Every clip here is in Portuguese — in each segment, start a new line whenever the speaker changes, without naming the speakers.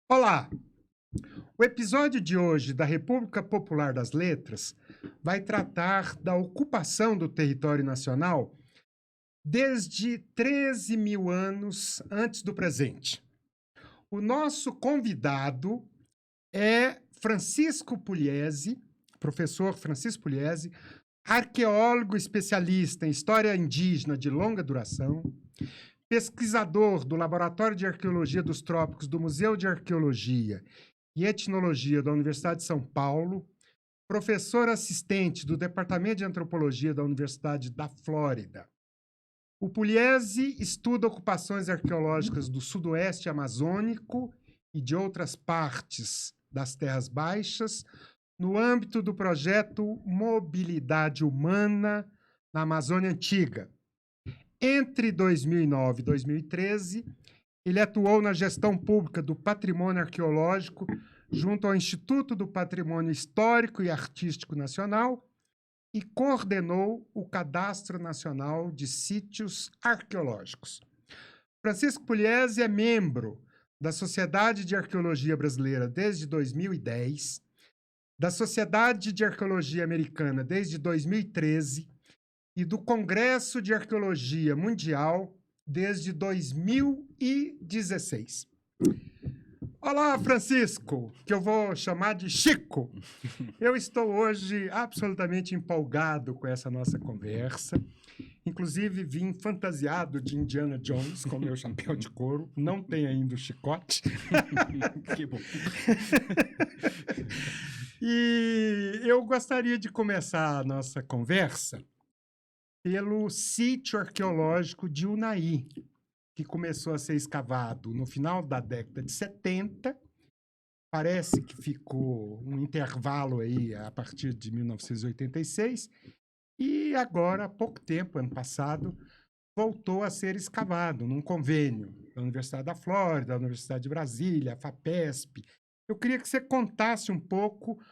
Olá! O episódio de hoje da República Popular das Letras vai tratar da ocupação do território nacional desde 13 mil anos antes do presente. O nosso convidado é Francisco Pugliese, professor Francisco Pugliese, arqueólogo especialista em história indígena de longa duração, pesquisador do Laboratório de Arqueologia dos Trópicos do Museu de Arqueologia e Etnologia da Universidade de São Paulo, professor assistente do Departamento de Antropologia da Universidade da Flórida. O Pugliese estuda ocupações arqueológicas do sudoeste amazônico e de outras partes das Terras Baixas no âmbito do projeto Mobilidade Humana na Amazônia Antiga. Entre 2009 e 2013, ele atuou na gestão pública do patrimônio arqueológico junto ao Instituto do Patrimônio Histórico e Artístico Nacional e coordenou o Cadastro Nacional de Sítios Arqueológicos. Francisco Pugliese é membro da Sociedade de Arqueologia Brasileira desde 2010, da Sociedade de Arqueologia Americana desde 2013 e do Congresso de Arqueologia Mundial desde 2016. Olá, Francisco, que eu vou chamar de Chico. Eu estou hoje absolutamente empolgado com essa nossa conversa. Inclusive, vim fantasiado de Indiana Jones com meu chapéu de couro. Não tem ainda o chicote.
Que bom.
E eu gostaria de começar a nossa conversa pelo sítio arqueológico de Unai, que começou a ser escavado no final da década de 70. Parece que ficou um intervalo aí a partir de 1986. E agora, há pouco tempo, ano passado, voltou a ser escavado num convênio da Universidade da Flórida, da Universidade de Brasília, a FAPESP. Eu queria que você contasse um pouco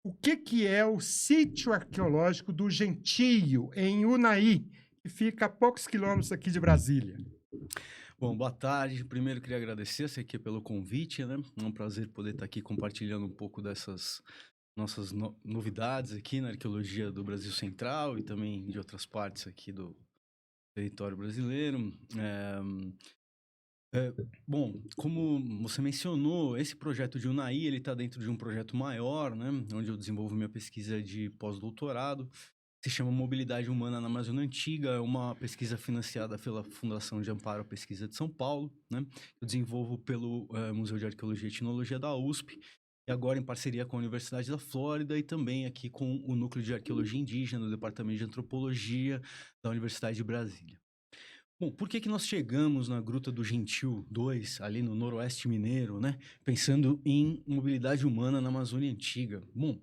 o que é o sítio arqueológico do Gentio, em Unai, que fica a poucos quilômetros aqui de Brasília.
Bom, boa tarde. Primeiro, queria agradecer você aqui pelo convite, né? É um prazer poder estar aqui compartilhando um pouco dessas nossas novidades aqui na arqueologia do Brasil Central e também de outras partes aqui do território brasileiro. Bom, como você mencionou, esse projeto de Unai, ele está dentro de um projeto maior, né? Onde eu desenvolvo minha pesquisa de pós-doutorado. Se chama Mobilidade Humana na Amazônia Antiga, é uma pesquisa financiada pela Fundação de Amparo à Pesquisa de São Paulo, né? Eu desenvolvo pelo Museu de Arqueologia e Etnologia da USP, e agora em parceria com a Universidade da Flórida e também aqui com o Núcleo de Arqueologia Indígena do Departamento de Antropologia da Universidade de Brasília. Bom, por que nós chegamos na Gruta do Gentil 2, ali no Noroeste Mineiro, né? Pensando em mobilidade humana na Amazônia Antiga. Bom,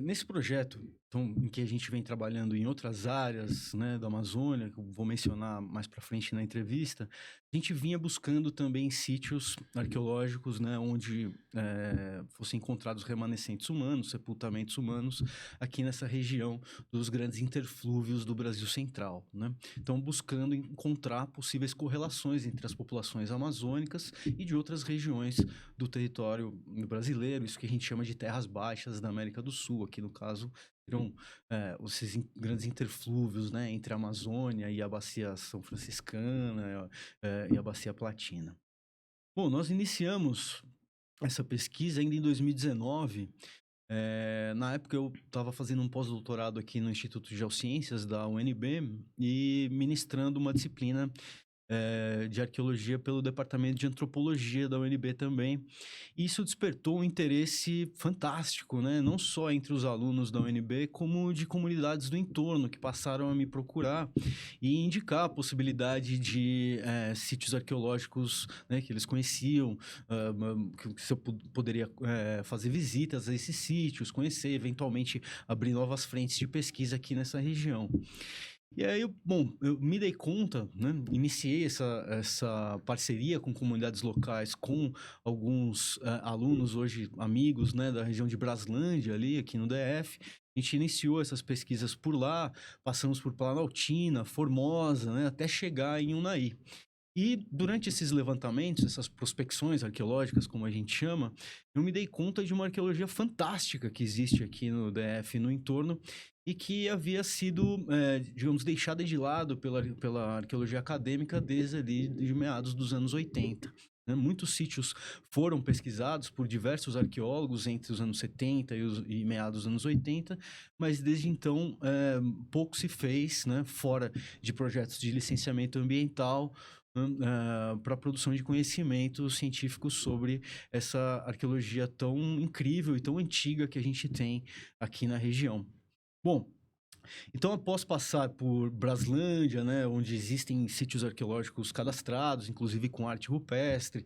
nesse projeto, então, em que a gente vem trabalhando em outras áreas, né, da Amazônia, que eu vou mencionar mais para frente na entrevista, a gente vinha buscando também sítios arqueológicos, né, onde fossem encontrados remanescentes humanos, sepultamentos humanos, aqui nessa região dos grandes interflúvios do Brasil Central, né? Então, buscando encontrar possíveis correlações entre as populações amazônicas e de outras regiões do território brasileiro, isso que a gente chama de terras baixas da América do Sul, aqui no caso viram esses grandes interflúvios, né, entre a Amazônia e a Bacia São Franciscana e a Bacia Platina. Bom, nós iniciamos essa pesquisa ainda em 2019. Na época eu estava fazendo um pós-doutorado aqui no Instituto de Geociências da UNB e ministrando uma disciplina de arqueologia pelo Departamento de Antropologia da UNB também. Isso despertou um interesse fantástico, né? Não só entre os alunos da UNB, como de comunidades do entorno que passaram a me procurar e indicar a possibilidade de sítios arqueológicos, né, que eles conheciam, que se eu poderia fazer visitas a esses sítios, conhecer, eventualmente abrir novas frentes de pesquisa aqui nessa região. E aí, eu me dei conta, né? Iniciei essa parceria com comunidades locais, com alguns alunos hoje amigos, né, da região de Braslândia, ali aqui no DF. A gente iniciou essas pesquisas por lá, passamos por Planaltina, Formosa, né, até chegar em Unai. E durante esses levantamentos, essas prospecções arqueológicas, como a gente chama, eu me dei conta de uma arqueologia fantástica que existe aqui no DF e no entorno e que havia sido, digamos, deixada de lado pela arqueologia acadêmica desde ali de meados dos anos 80. Né? Muitos sítios foram pesquisados por diversos arqueólogos entre os anos 70 e meados dos anos 80, mas desde então pouco se fez, né, fora de projetos de licenciamento ambiental, para a produção de conhecimento científico sobre essa arqueologia tão incrível e tão antiga que a gente tem aqui na região. Bom, então, após passar por Braslândia, né, onde existem sítios arqueológicos cadastrados, inclusive com arte rupestre,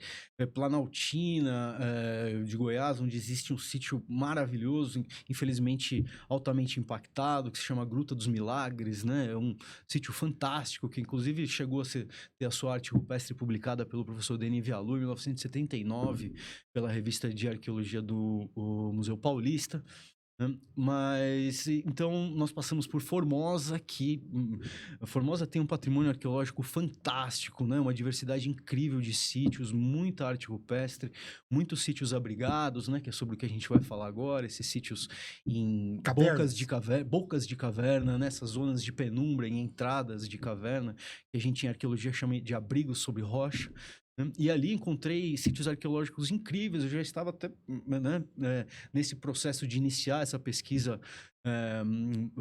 Planaltina, de Goiás, onde existe um sítio maravilhoso, infelizmente altamente impactado, que se chama Gruta dos Milagres, né, é um sítio fantástico, que inclusive chegou a ter a sua arte rupestre publicada pelo professor Denis Vialu em 1979, pela revista de arqueologia do Museu Paulista. Mas então nós passamos por Formosa, que Formosa tem um patrimônio arqueológico fantástico, né? Uma diversidade incrível de sítios, muita arte rupestre, muitos sítios abrigados, né? Que é sobre o que a gente vai falar agora, esses sítios em bocas de caverna, nessas zonas de penumbra, em entradas de caverna, que a gente em arqueologia chama de abrigos sobre rocha. E ali encontrei sítios arqueológicos incríveis. Eu já estava até, né, nesse processo de iniciar essa pesquisa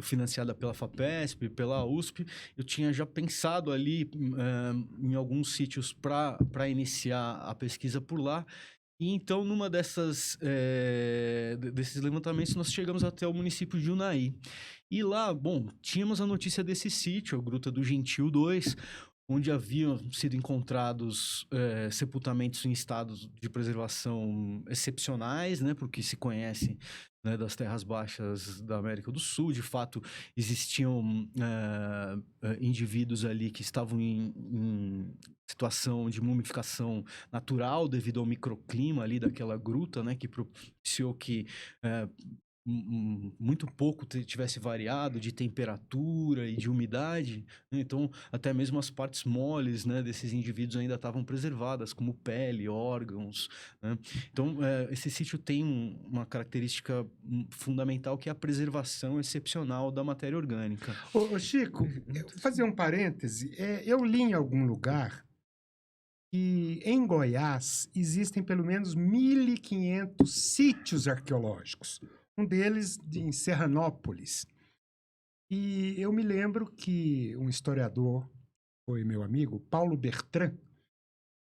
financiada pela FAPESP, pela USP. Eu tinha já pensado ali em alguns sítios para iniciar a pesquisa por lá. E então, numa desses levantamentos, nós chegamos até o município de Unai. E lá, bom, tínhamos a notícia desse sítio, a Gruta do Gentil 2, onde haviam sido encontrados sepultamentos em estados de preservação excepcionais, né, porque se conhece, né, das terras baixas da América do Sul. De fato, existiam indivíduos ali que estavam em situação de mumificação natural devido ao microclima ali daquela gruta, né, que propiciou que muito pouco tivesse variado de temperatura e de umidade, né? Então até mesmo as partes moles, né, desses indivíduos ainda estavam preservadas, como pele, órgãos, né? Então esse sítio tem uma característica fundamental, que é a preservação excepcional da matéria orgânica.
Ô, Chico, eu vou fazer um parêntese. Eu li em algum lugar que em Goiás existem pelo menos 1.500 sítios arqueológicos. Um deles em Serranópolis. E eu me lembro que um historiador, foi meu amigo, Paulo Bertrand,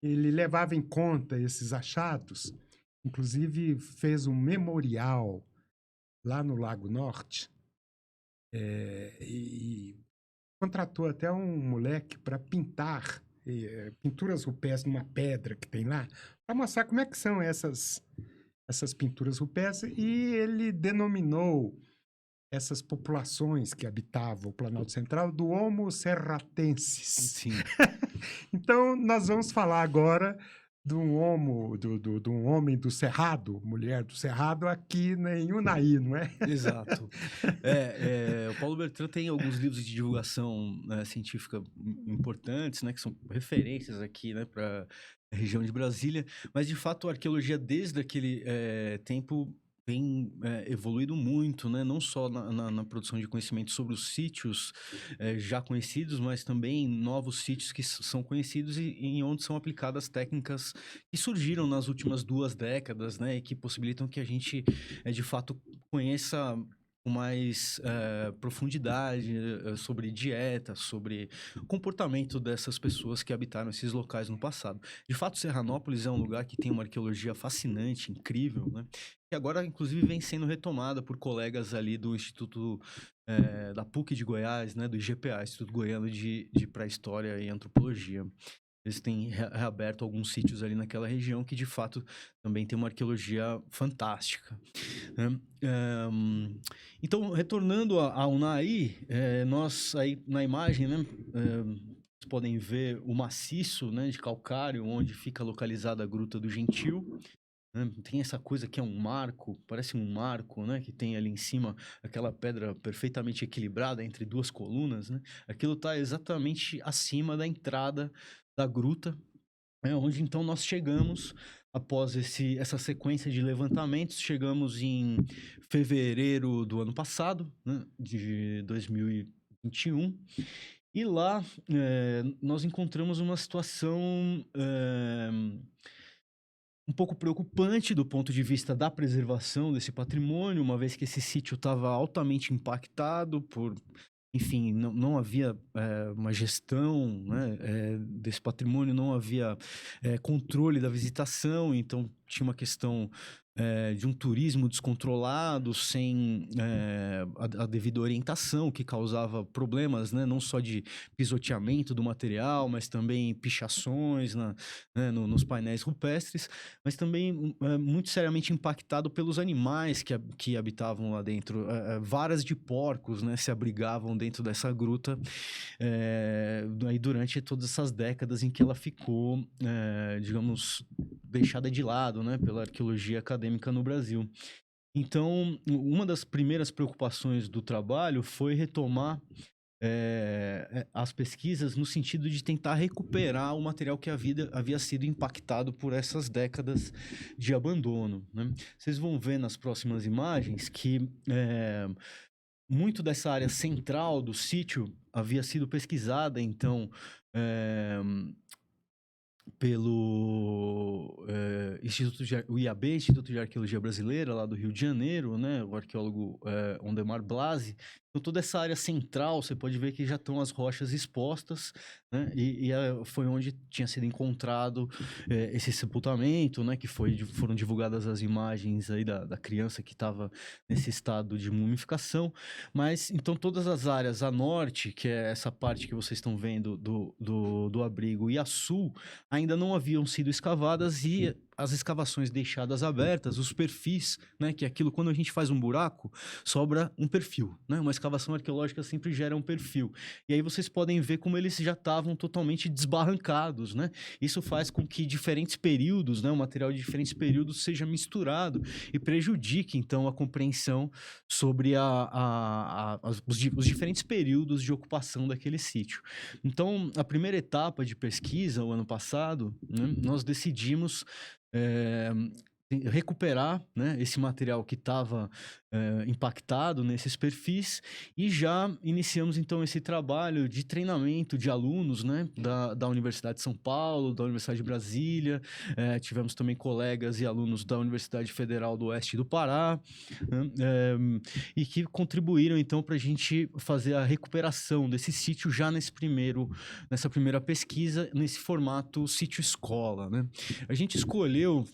ele levava em conta esses achados, inclusive fez um memorial lá no Lago Norte, e contratou até um moleque para pintar pinturas rupestres numa pedra que tem lá, para mostrar como é que são essas pinturas rupestres, e ele denominou essas populações que habitavam o Planalto Central do Homo serratensis.
Sim.
Então, nós vamos falar agora de um homem do Cerrado, mulher do Cerrado, aqui em Unai, não é?
Exato. O Paulo Bertrand tem alguns livros de divulgação científica importantes, né, que são referências aqui, né, para a região de Brasília, mas de fato a arqueologia desde aquele tempo tem evoluído muito, né? Não só na produção de conhecimento sobre os sítios já conhecidos, mas também novos sítios que são conhecidos e em onde são aplicadas técnicas que surgiram nas últimas 2 décadas, né? E que possibilitam que a gente, de fato, conheça com mais profundidade sobre dieta, sobre o comportamento dessas pessoas que habitaram esses locais no passado. De fato, Serranópolis é um lugar que tem uma arqueologia fascinante, incrível, né? Que agora, inclusive, vem sendo retomada por colegas ali do Instituto da PUC de Goiás, né? Do IGPA, Instituto Goiano de Pré-História e Antropologia. Eles têm reaberto alguns sítios ali naquela região que, de fato, também tem uma arqueologia fantástica, né? Então, retornando a Unai, nós aí na imagem, né, vocês podem ver o maciço, né, de calcário onde fica localizada a Gruta do Gentil, né? Tem essa coisa que é um marco, parece um marco, né? Que tem ali em cima aquela pedra perfeitamente equilibrada entre duas colunas, né? Aquilo está exatamente acima da entrada da gruta, onde então nós chegamos após essa sequência de levantamentos. Chegamos em fevereiro do ano passado, né, de 2021, e lá nós encontramos uma situação um pouco preocupante do ponto de vista da preservação desse patrimônio, uma vez que esse sítio estava altamente impactado por, enfim, não havia uma gestão, né, desse patrimônio, não havia controle da visitação, então tinha uma questão de um turismo descontrolado, sem a devida orientação, que causava problemas, né, não só de pisoteamento do material, mas também pichações nos painéis rupestres, mas também muito seriamente impactado pelos animais que habitavam lá dentro. Varas de porcos, né, se abrigavam dentro dessa gruta aí durante todas essas décadas em que ela ficou, digamos, deixada de lado, né, pela arqueologia acadêmica no Brasil. Então, uma das primeiras preocupações do trabalho foi retomar as pesquisas no sentido de tentar recuperar o material que havia sido impactado por essas décadas de abandono, né? Vocês vão ver nas próximas imagens que muito dessa área central do sítio havia sido pesquisada, então, pelo o IAB, Instituto de Arqueologia Brasileira, lá do Rio de Janeiro, né? O arqueólogo Ondemar Blasi. Então, toda essa área central, você pode ver que já estão as rochas expostas, né? E foi onde tinha sido encontrado esse sepultamento, né? Que foram divulgadas as imagens aí da criança que estava nesse estado de mumificação. Mas, então, todas as áreas a norte, que é essa parte que vocês estão vendo do abrigo, e a sul, ainda não haviam sido escavadas, e as escavações deixadas abertas, os perfis, né, que é aquilo, quando a gente faz um buraco, sobra um perfil, né? Uma escavação arqueológica sempre gera um perfil. E aí vocês podem ver como eles já estavam totalmente desbarrancados, né? Isso faz com que diferentes períodos, né, o material de diferentes períodos seja misturado e prejudique, então, a compreensão sobre os diferentes períodos de ocupação daquele sítio. Então, a primeira etapa de pesquisa, o ano passado, né, nós decidimos recuperar, né, esse material que estava impactado nesses perfis, e já iniciamos então esse trabalho de treinamento de alunos, né, da Universidade de São Paulo, da Universidade de Brasília. Tivemos também colegas e alunos da Universidade Federal do Oeste do Pará, né, e que contribuíram então para a gente fazer a recuperação desse sítio já nessa primeira pesquisa, nesse formato sítio-escola, né? A gente escolheu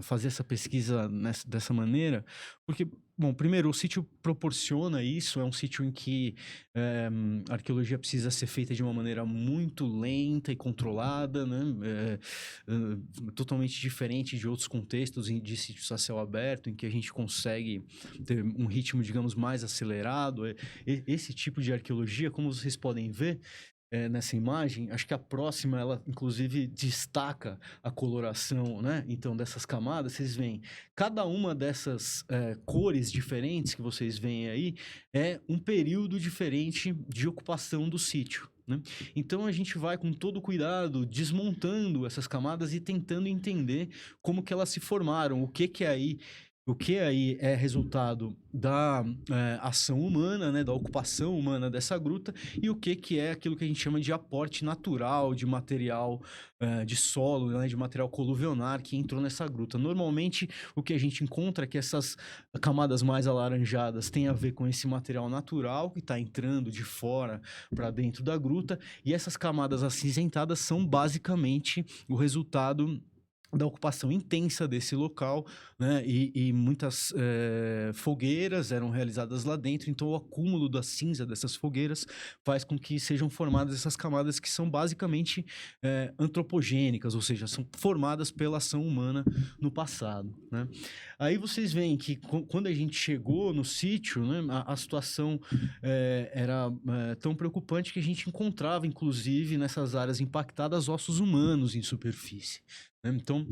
fazer essa pesquisa dessa maneira porque, bom, primeiro, o sítio proporciona isso, é um sítio em que a arqueologia precisa ser feita de uma maneira muito lenta e controlada, né? Totalmente diferente de outros contextos de sítios a céu aberto, em que a gente consegue ter um ritmo, digamos, mais acelerado. Esse tipo de arqueologia, como vocês podem ver, nessa imagem, acho que a próxima, ela inclusive destaca a coloração, né? Então, dessas camadas, vocês veem, cada uma dessas cores diferentes que vocês veem aí é um período diferente de ocupação do sítio, né? Então, a gente vai com todo cuidado desmontando essas camadas e tentando entender como que elas se formaram, o que aí é resultado da ação humana, né, da ocupação humana dessa gruta, e o que é aquilo que a gente chama de aporte natural de material de solo, né, de material coluvionar que entrou nessa gruta. Normalmente, o que a gente encontra é que essas camadas mais alaranjadas têm a ver com esse material natural que está entrando de fora para dentro da gruta, e essas camadas acinzentadas são basicamente o resultado da ocupação intensa desse local, né? E muitas fogueiras eram realizadas lá dentro, então o acúmulo da cinza dessas fogueiras faz com que sejam formadas essas camadas que são basicamente antropogênicas, ou seja, são formadas pela ação humana no passado, né? Aí vocês veem que quando a gente chegou no sítio, né, a situação era tão preocupante que a gente encontrava, inclusive, nessas áreas impactadas, ossos humanos em superfície. né? Então,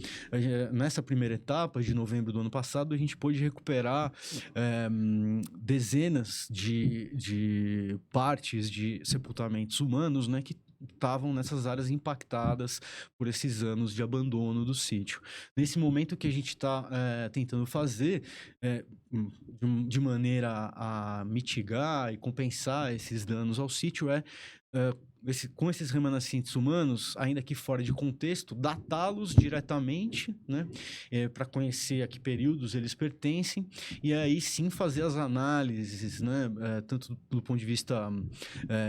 nessa primeira etapa de novembro do ano passado, a gente pôde recuperar dezenas de partes de sepultamentos humanos, né, que estavam nessas áreas impactadas por esses anos de abandono do sítio. Nesse momento, o que a gente está tentando fazer de maneira a mitigar e compensar esses danos ao sítio com esses remanescentes humanos, ainda que fora de contexto, datá-los diretamente, né, para conhecer a que períodos eles pertencem, e aí sim fazer as análises, né, tanto do ponto de vista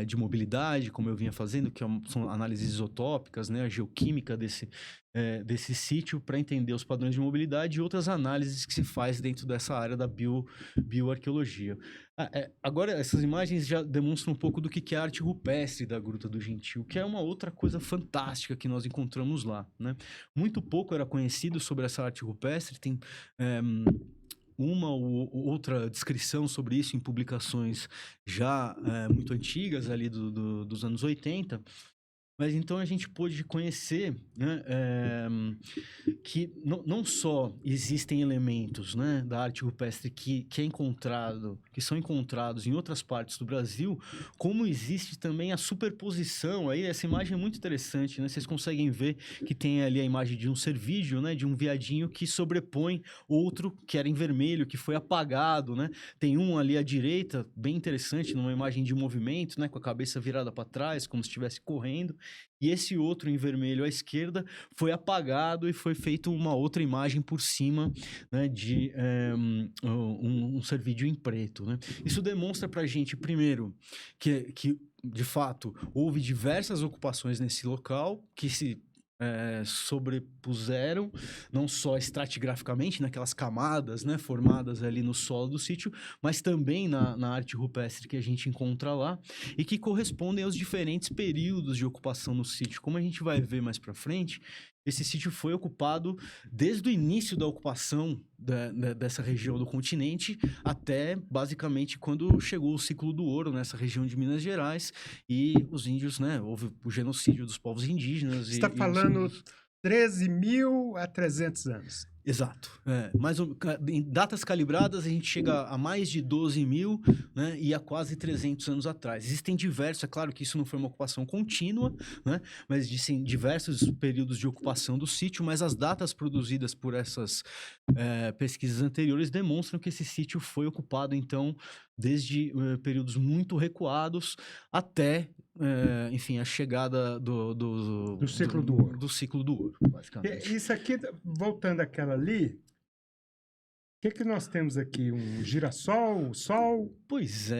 de mobilidade, como eu vinha fazendo, que são análises isotópicas, né, a geoquímica desse sítio, para entender os padrões de mobilidade e outras análises que se faz dentro dessa área da bioarqueologia. Agora, essas imagens já demonstram um pouco do que é a arte rupestre da Gruta do Gentil, que é uma outra coisa fantástica que nós encontramos lá, né? Muito pouco era conhecido sobre essa arte rupestre, tem uma ou outra descrição sobre isso em publicações já muito antigas, ali dos anos 80, mas então a gente pôde conhecer, né, que não só existem elementos, né, da arte rupestre que são encontrados em outras partes do Brasil, como existe também a superposição. Aí essa imagem é muito interessante, né? Vocês conseguem ver que tem ali a imagem de um cervídeo, né, de um veadinho que sobrepõe outro que era em vermelho, que foi apagado, né? Tem um ali à direita, bem interessante, numa imagem de movimento, né, com a cabeça virada para trás, como se estivesse correndo. E esse outro em vermelho à esquerda foi apagado e foi feita uma outra imagem por cima, né, de um cervídeo em preto, né? Isso demonstra para a gente, primeiro, que de fato houve diversas ocupações nesse local que se sobrepuseram, não só estratigraficamente, naquelas camadas, né, formadas ali no solo do sítio, mas também na arte rupestre que a gente encontra lá, e que correspondem aos diferentes períodos de ocupação no sítio. Como a gente vai ver mais para frente, esse sítio foi ocupado desde o início da ocupação dessa região do continente até, basicamente, quando chegou o ciclo do ouro nessa região de Minas Gerais e os índios, né, houve o genocídio dos povos indígenas.
Você está falando 13.000 a 300 anos.
Exato. Em datas calibradas, a gente chega a mais de 12.000, né, e a quase 300 anos atrás. Existem diversos, é claro que isso não foi uma ocupação contínua, né, mas existem diversos períodos de ocupação do sítio, mas as datas produzidas por essas pesquisas anteriores demonstram que esse sítio foi ocupado, então, desde períodos muito recuados até, enfim, a chegada
do ciclo do ouro.
Do ciclo do ouro, basicamente.
Isso aqui, voltando àquela ali, o que nós temos aqui? Um girassol, o sol?
Pois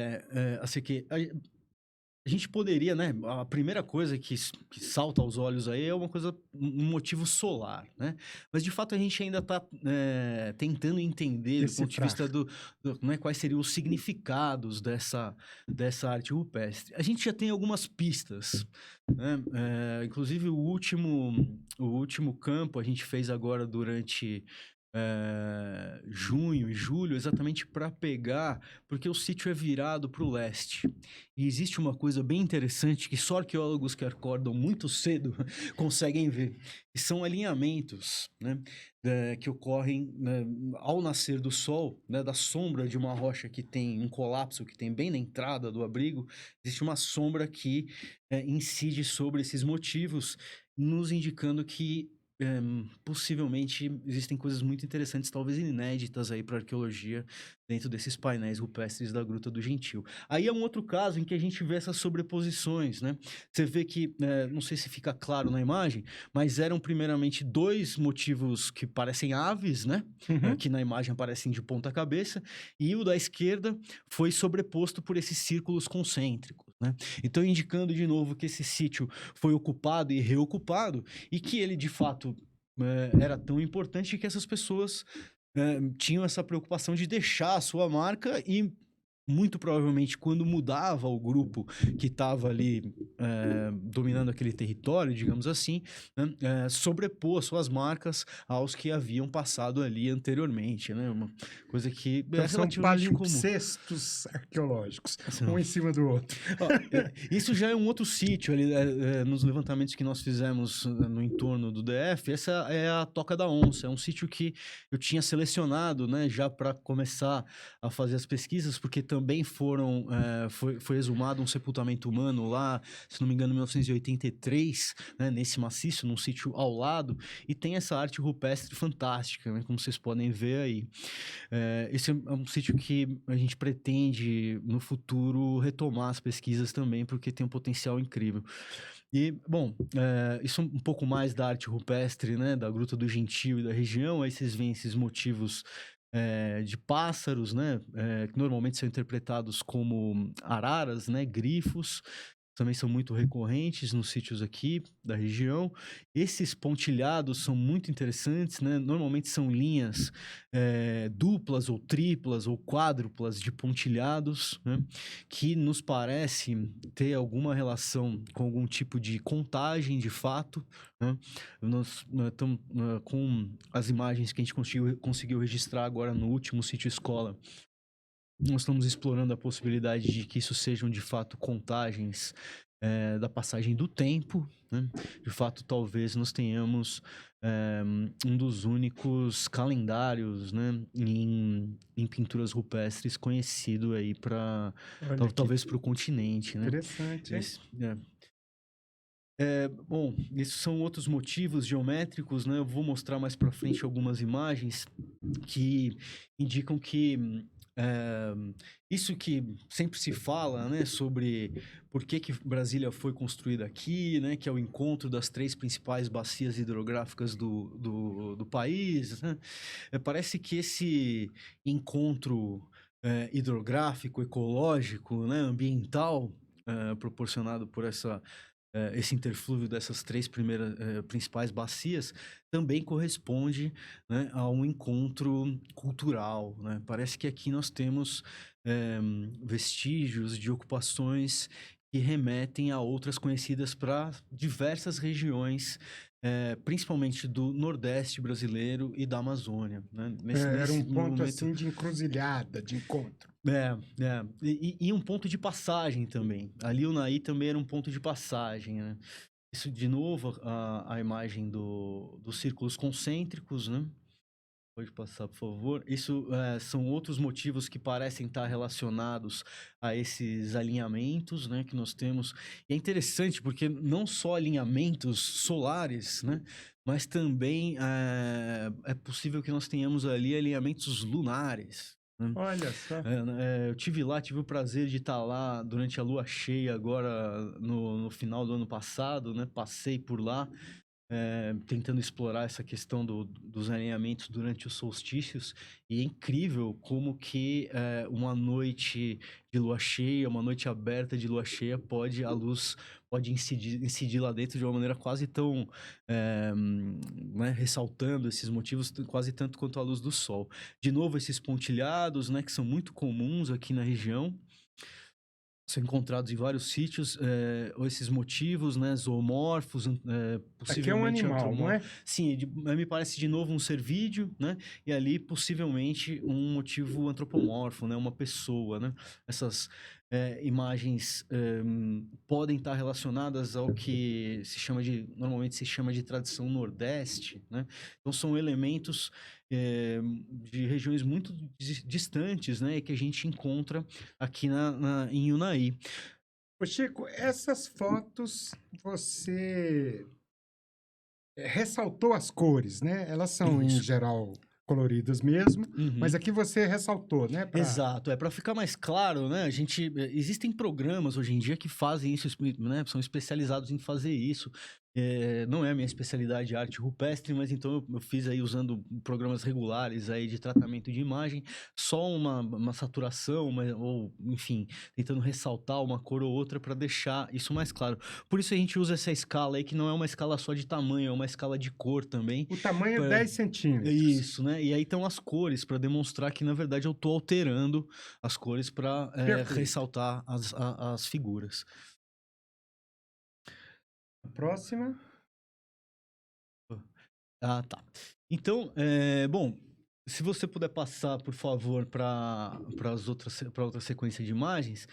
assim que a gente poderia, né? A primeira coisa que salta aos olhos aí é um motivo solar, né? Mas de fato a gente ainda está tentando entender do ponto de vista né, quais seriam os significados dessa arte rupestre. A gente já tem algumas pistas, né? Inclusive o último campo a gente fez agora durante junho e julho, exatamente para pegar, porque o sítio é virado para o leste. E existe uma coisa bem interessante que só arqueólogos que acordam muito cedo conseguem ver, que são alinhamentos, né, que ocorrem, né, ao nascer do sol, né, da sombra de uma rocha que tem um colapso, que tem bem na entrada do abrigo, existe uma sombra que incide sobre esses motivos, nos indicando que possivelmente existem coisas muito interessantes, talvez inéditas aí para arqueologia dentro desses painéis rupestres da Gruta do Gentil. Aí é um outro caso em que a gente vê essas sobreposições, né? Você vê que, não sei se fica claro na imagem, mas eram primeiramente dois motivos que parecem aves, né?
Uhum.
Que na imagem aparecem de ponta cabeça, e o da esquerda foi sobreposto por esses círculos concêntricos, né? Então, indicando de novo que esse sítio foi ocupado e reocupado, e que ele, de fato, era tão importante que essas pessoas tinham essa preocupação de deixar a sua marca e muito provavelmente quando mudava o grupo que estava ali dominando aquele território, digamos assim, né, sobrepor suas marcas aos que haviam passado ali anteriormente, né? Uma coisa que
Então
é
são
relativamente comum.
palimpsestos arqueológicos,
São.
um em cima do outro.
Ó, isso já é um outro sítio ali, nos levantamentos que nós fizemos no entorno do DF. Essa é a Toca da Onça, é um sítio que eu tinha selecionado, né, já para começar a fazer as pesquisas, porque também foi exumado um sepultamento humano lá, se não me engano, em 1983, né, nesse maciço, num sítio ao lado, e tem essa arte rupestre fantástica, né, como vocês podem ver aí. Esse é um sítio que a gente pretende, no futuro, retomar as pesquisas também, porque tem um potencial incrível. E, bom, isso é um pouco mais da arte rupestre, né, da Gruta do Gentil e da região. Aí vocês veem esses motivos de pássaros, né, que normalmente são interpretados como araras, né, grifos. Também são muito recorrentes nos sítios aqui da região. Esses pontilhados são muito interessantes, né? Normalmente são linhas duplas ou triplas ou quádruplas de pontilhados, né? Que nos parece ter alguma relação com algum tipo de contagem de fato, né? Nós estamos com as imagens que a gente conseguiu registrar agora no último sítio escola. Nós estamos explorando a possibilidade de que isso sejam, de fato, contagens da passagem do tempo, né? De fato, talvez nós tenhamos um dos únicos calendários, né, em pinturas rupestres conhecido aí para talvez para o continente, né?
Interessante, hein?
Bom, esses são outros motivos geométricos, né? Eu vou mostrar mais para frente algumas imagens que indicam que isso que sempre se fala, né, sobre por que Brasília foi construída aqui, né, que é o encontro das 3 principais bacias hidrográficas do país, né? Parece que esse encontro hidrográfico, ecológico, né, ambiental, proporcionado por esse interflúvio dessas 3 principais bacias também corresponde, né, a um encontro cultural, né? Parece que aqui nós temos vestígios de ocupações que remetem a outras conhecidas para diversas regiões, principalmente do Nordeste brasileiro e da Amazônia, né?
Era um
No
ponto
momento...
assim de encruzilhada, de encontro.
E um ponto de passagem também. Ali o Naí também era um ponto de passagem, né? Isso, de novo, a imagem dos círculos concêntricos, né? Pode passar, por favor. Isso são outros motivos que parecem estar relacionados a esses alinhamentos, né, que nós temos. E é interessante porque não só alinhamentos solares, né, mas também é possível que nós tenhamos ali alinhamentos lunares, né?
Olha só.
Eu tive o prazer de estar lá durante a lua cheia agora no final do ano passado, né? Passei por lá, tentando explorar essa questão dos alinhamentos durante os solstícios, e é incrível como que uma noite de lua cheia, uma noite aberta de lua cheia, a luz pode incidir lá dentro de uma maneira quase tão, né, ressaltando esses motivos quase tanto quanto a luz do sol. De novo, esses pontilhados, né, que são muito comuns aqui na região, são encontrados em vários sítios, ou esses motivos, né, zoomorfos, possivelmente
Aqui é um animal, não é?
Sim, me parece de novo um cervídeo, né, e ali possivelmente um motivo antropomorfo, né, uma pessoa, né. Essas imagens podem estar relacionadas ao que normalmente se chama de tradição nordeste, né. Então são elementos de regiões muito distantes, né, que a gente encontra aqui em Unai.
Ô Chico, essas fotos você ressaltou as cores, né? Elas são, em
Isso.
geral, coloridas mesmo, mas
Uhum.
aqui você ressaltou, né?
Exato, para ficar mais claro, né, existem programas hoje em dia que fazem isso, né, são especializados em fazer isso. Não é a minha especialidade arte rupestre, mas então eu fiz aí usando programas regulares aí de tratamento de imagem, só uma saturação, ou enfim, tentando ressaltar uma cor ou outra para deixar isso mais claro. Por isso a gente usa essa escala aí, que não é uma escala só de tamanho, é uma escala de cor também.
O tamanho é
pra-
10 centímetros.
Isso, né? E aí estão as cores para demonstrar que, na verdade, eu estou alterando as cores para
Perfeito.
ressaltar as figuras.
A próxima.
Ah, tá. Então, bom, se você puder passar, por favor, para outra sequência de imagens,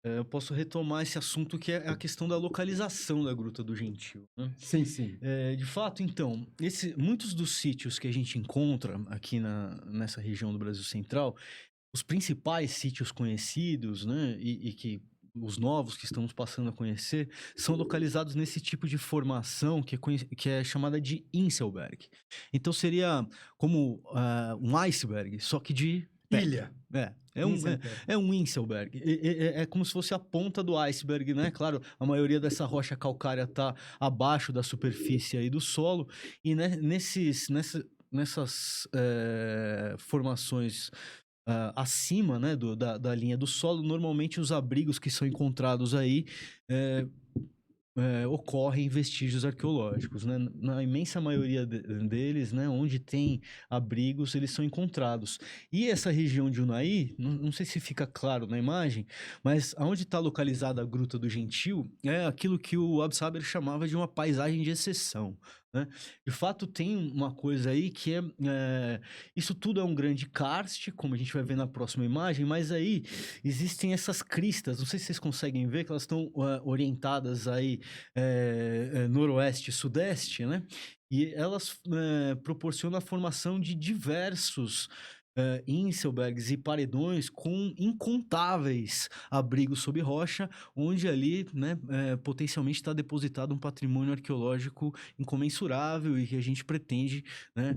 eu posso retomar esse assunto que é a questão da localização da Gruta do Gentil, né?
Sim, sim.
De fato, então, muitos dos sítios que a gente encontra aqui nessa região do Brasil Central, os principais sítios conhecidos, né, e que os novos que estamos passando a conhecer, são localizados nesse tipo de formação que é chamada de Inselberg. Então seria como um iceberg, só que de pedra.
Ilha.
É
Inselberg.
um Inselberg. É como se fosse a ponta do iceberg, né? Claro, a maioria dessa rocha calcária está abaixo da superfície aí do solo, e né, nessas formações acima, né, da linha do solo, normalmente os abrigos que são encontrados aí é, ocorrem vestígios arqueológicos, né? Na imensa maioria deles, né, onde tem abrigos, eles são encontrados. E essa região de Unai, não sei se fica claro na imagem, mas onde está localizada a Gruta do Gentil é aquilo que o Absaber chamava de uma paisagem de exceção, né? De fato, tem uma coisa aí que isso tudo é um grande karst, como a gente vai ver na próxima imagem, mas aí existem essas cristas, não sei se vocês conseguem ver, que elas estão orientadas aí noroeste e sudeste, né? E elas proporcionam a formação de diversos inselbergs e paredões com incontáveis abrigos sob rocha, onde ali, né, potencialmente está depositado um patrimônio arqueológico incomensurável e que a gente pretende, né,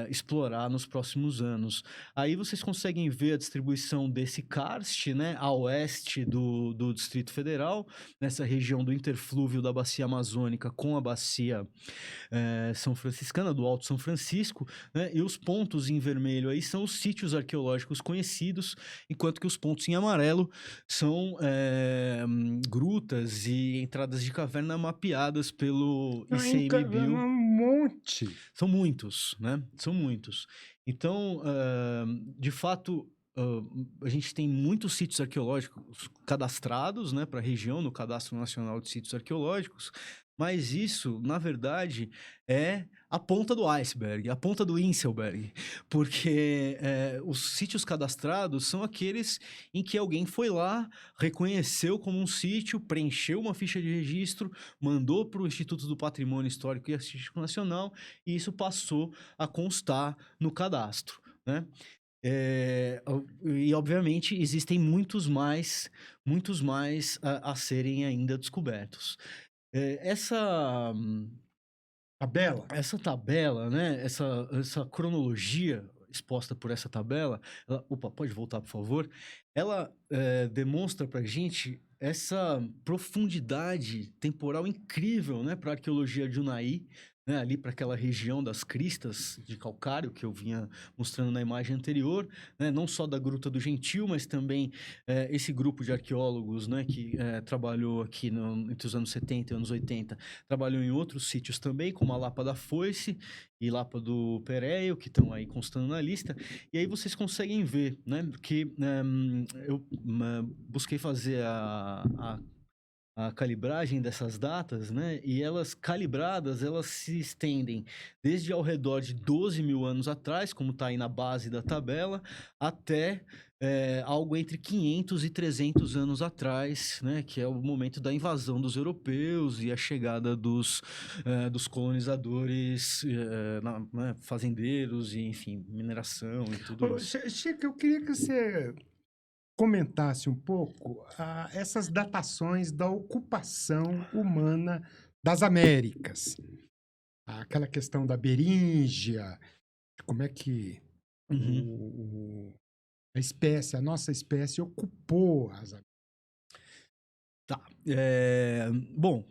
explorar nos próximos anos. Aí vocês conseguem ver a distribuição desse karst, né, a oeste do Distrito Federal, nessa região do interflúvio da Bacia Amazônica com a Bacia São Franciscana, do Alto São Francisco, né, e os pontos em vermelho aí são os sítios arqueológicos conhecidos, enquanto que os pontos em amarelo são grutas e entradas de caverna mapeadas pelo ICMBio.
Um monte.
São muitos, né? São muitos. Então, de fato, a gente tem muitos sítios arqueológicos cadastrados, né, para a região, no Cadastro Nacional de Sítios Arqueológicos, mas isso, na verdade, é a ponta do iceberg, a ponta do Inselberg, porque os sítios cadastrados são aqueles em que alguém foi lá, reconheceu como um sítio, preencheu uma ficha de registro, mandou para o Instituto do Patrimônio Histórico e Artístico Nacional, e isso passou a constar no cadastro, né? E obviamente existem muitos mais a serem ainda descobertos. Essa
Tabela.
essa tabela, né? Essa cronologia exposta por essa tabela, opa, pode voltar, por favor? Ela demonstra para gente essa profundidade temporal incrível, né, para a arqueologia de Unai, né, ali para aquela região das cristas de calcário que eu vinha mostrando na imagem anterior, né, não só da Gruta do Gentil, mas também esse grupo de arqueólogos, né, que trabalhou aqui entre os anos 70 e anos 80, trabalhou em outros sítios também, como a Lapa da Foice e Lapa do Pereio, que estão aí constando na lista, e aí vocês conseguem ver, né, que eu busquei fazer a calibragem dessas datas, né? E elas calibradas, elas se estendem desde ao redor de 12 mil anos atrás, como está aí na base da tabela, até algo entre 500 e 300 anos atrás, né? Que é o momento da invasão dos europeus e a chegada dos colonizadores, né, fazendeiros e, enfim, mineração e tudo isso.
Chico, eu queria que você comentasse um pouco essas datações da ocupação humana das Américas. Aquela questão da Beríngia, como é que
Uhum.
a nossa espécie ocupou as Américas.
Tá. Bom,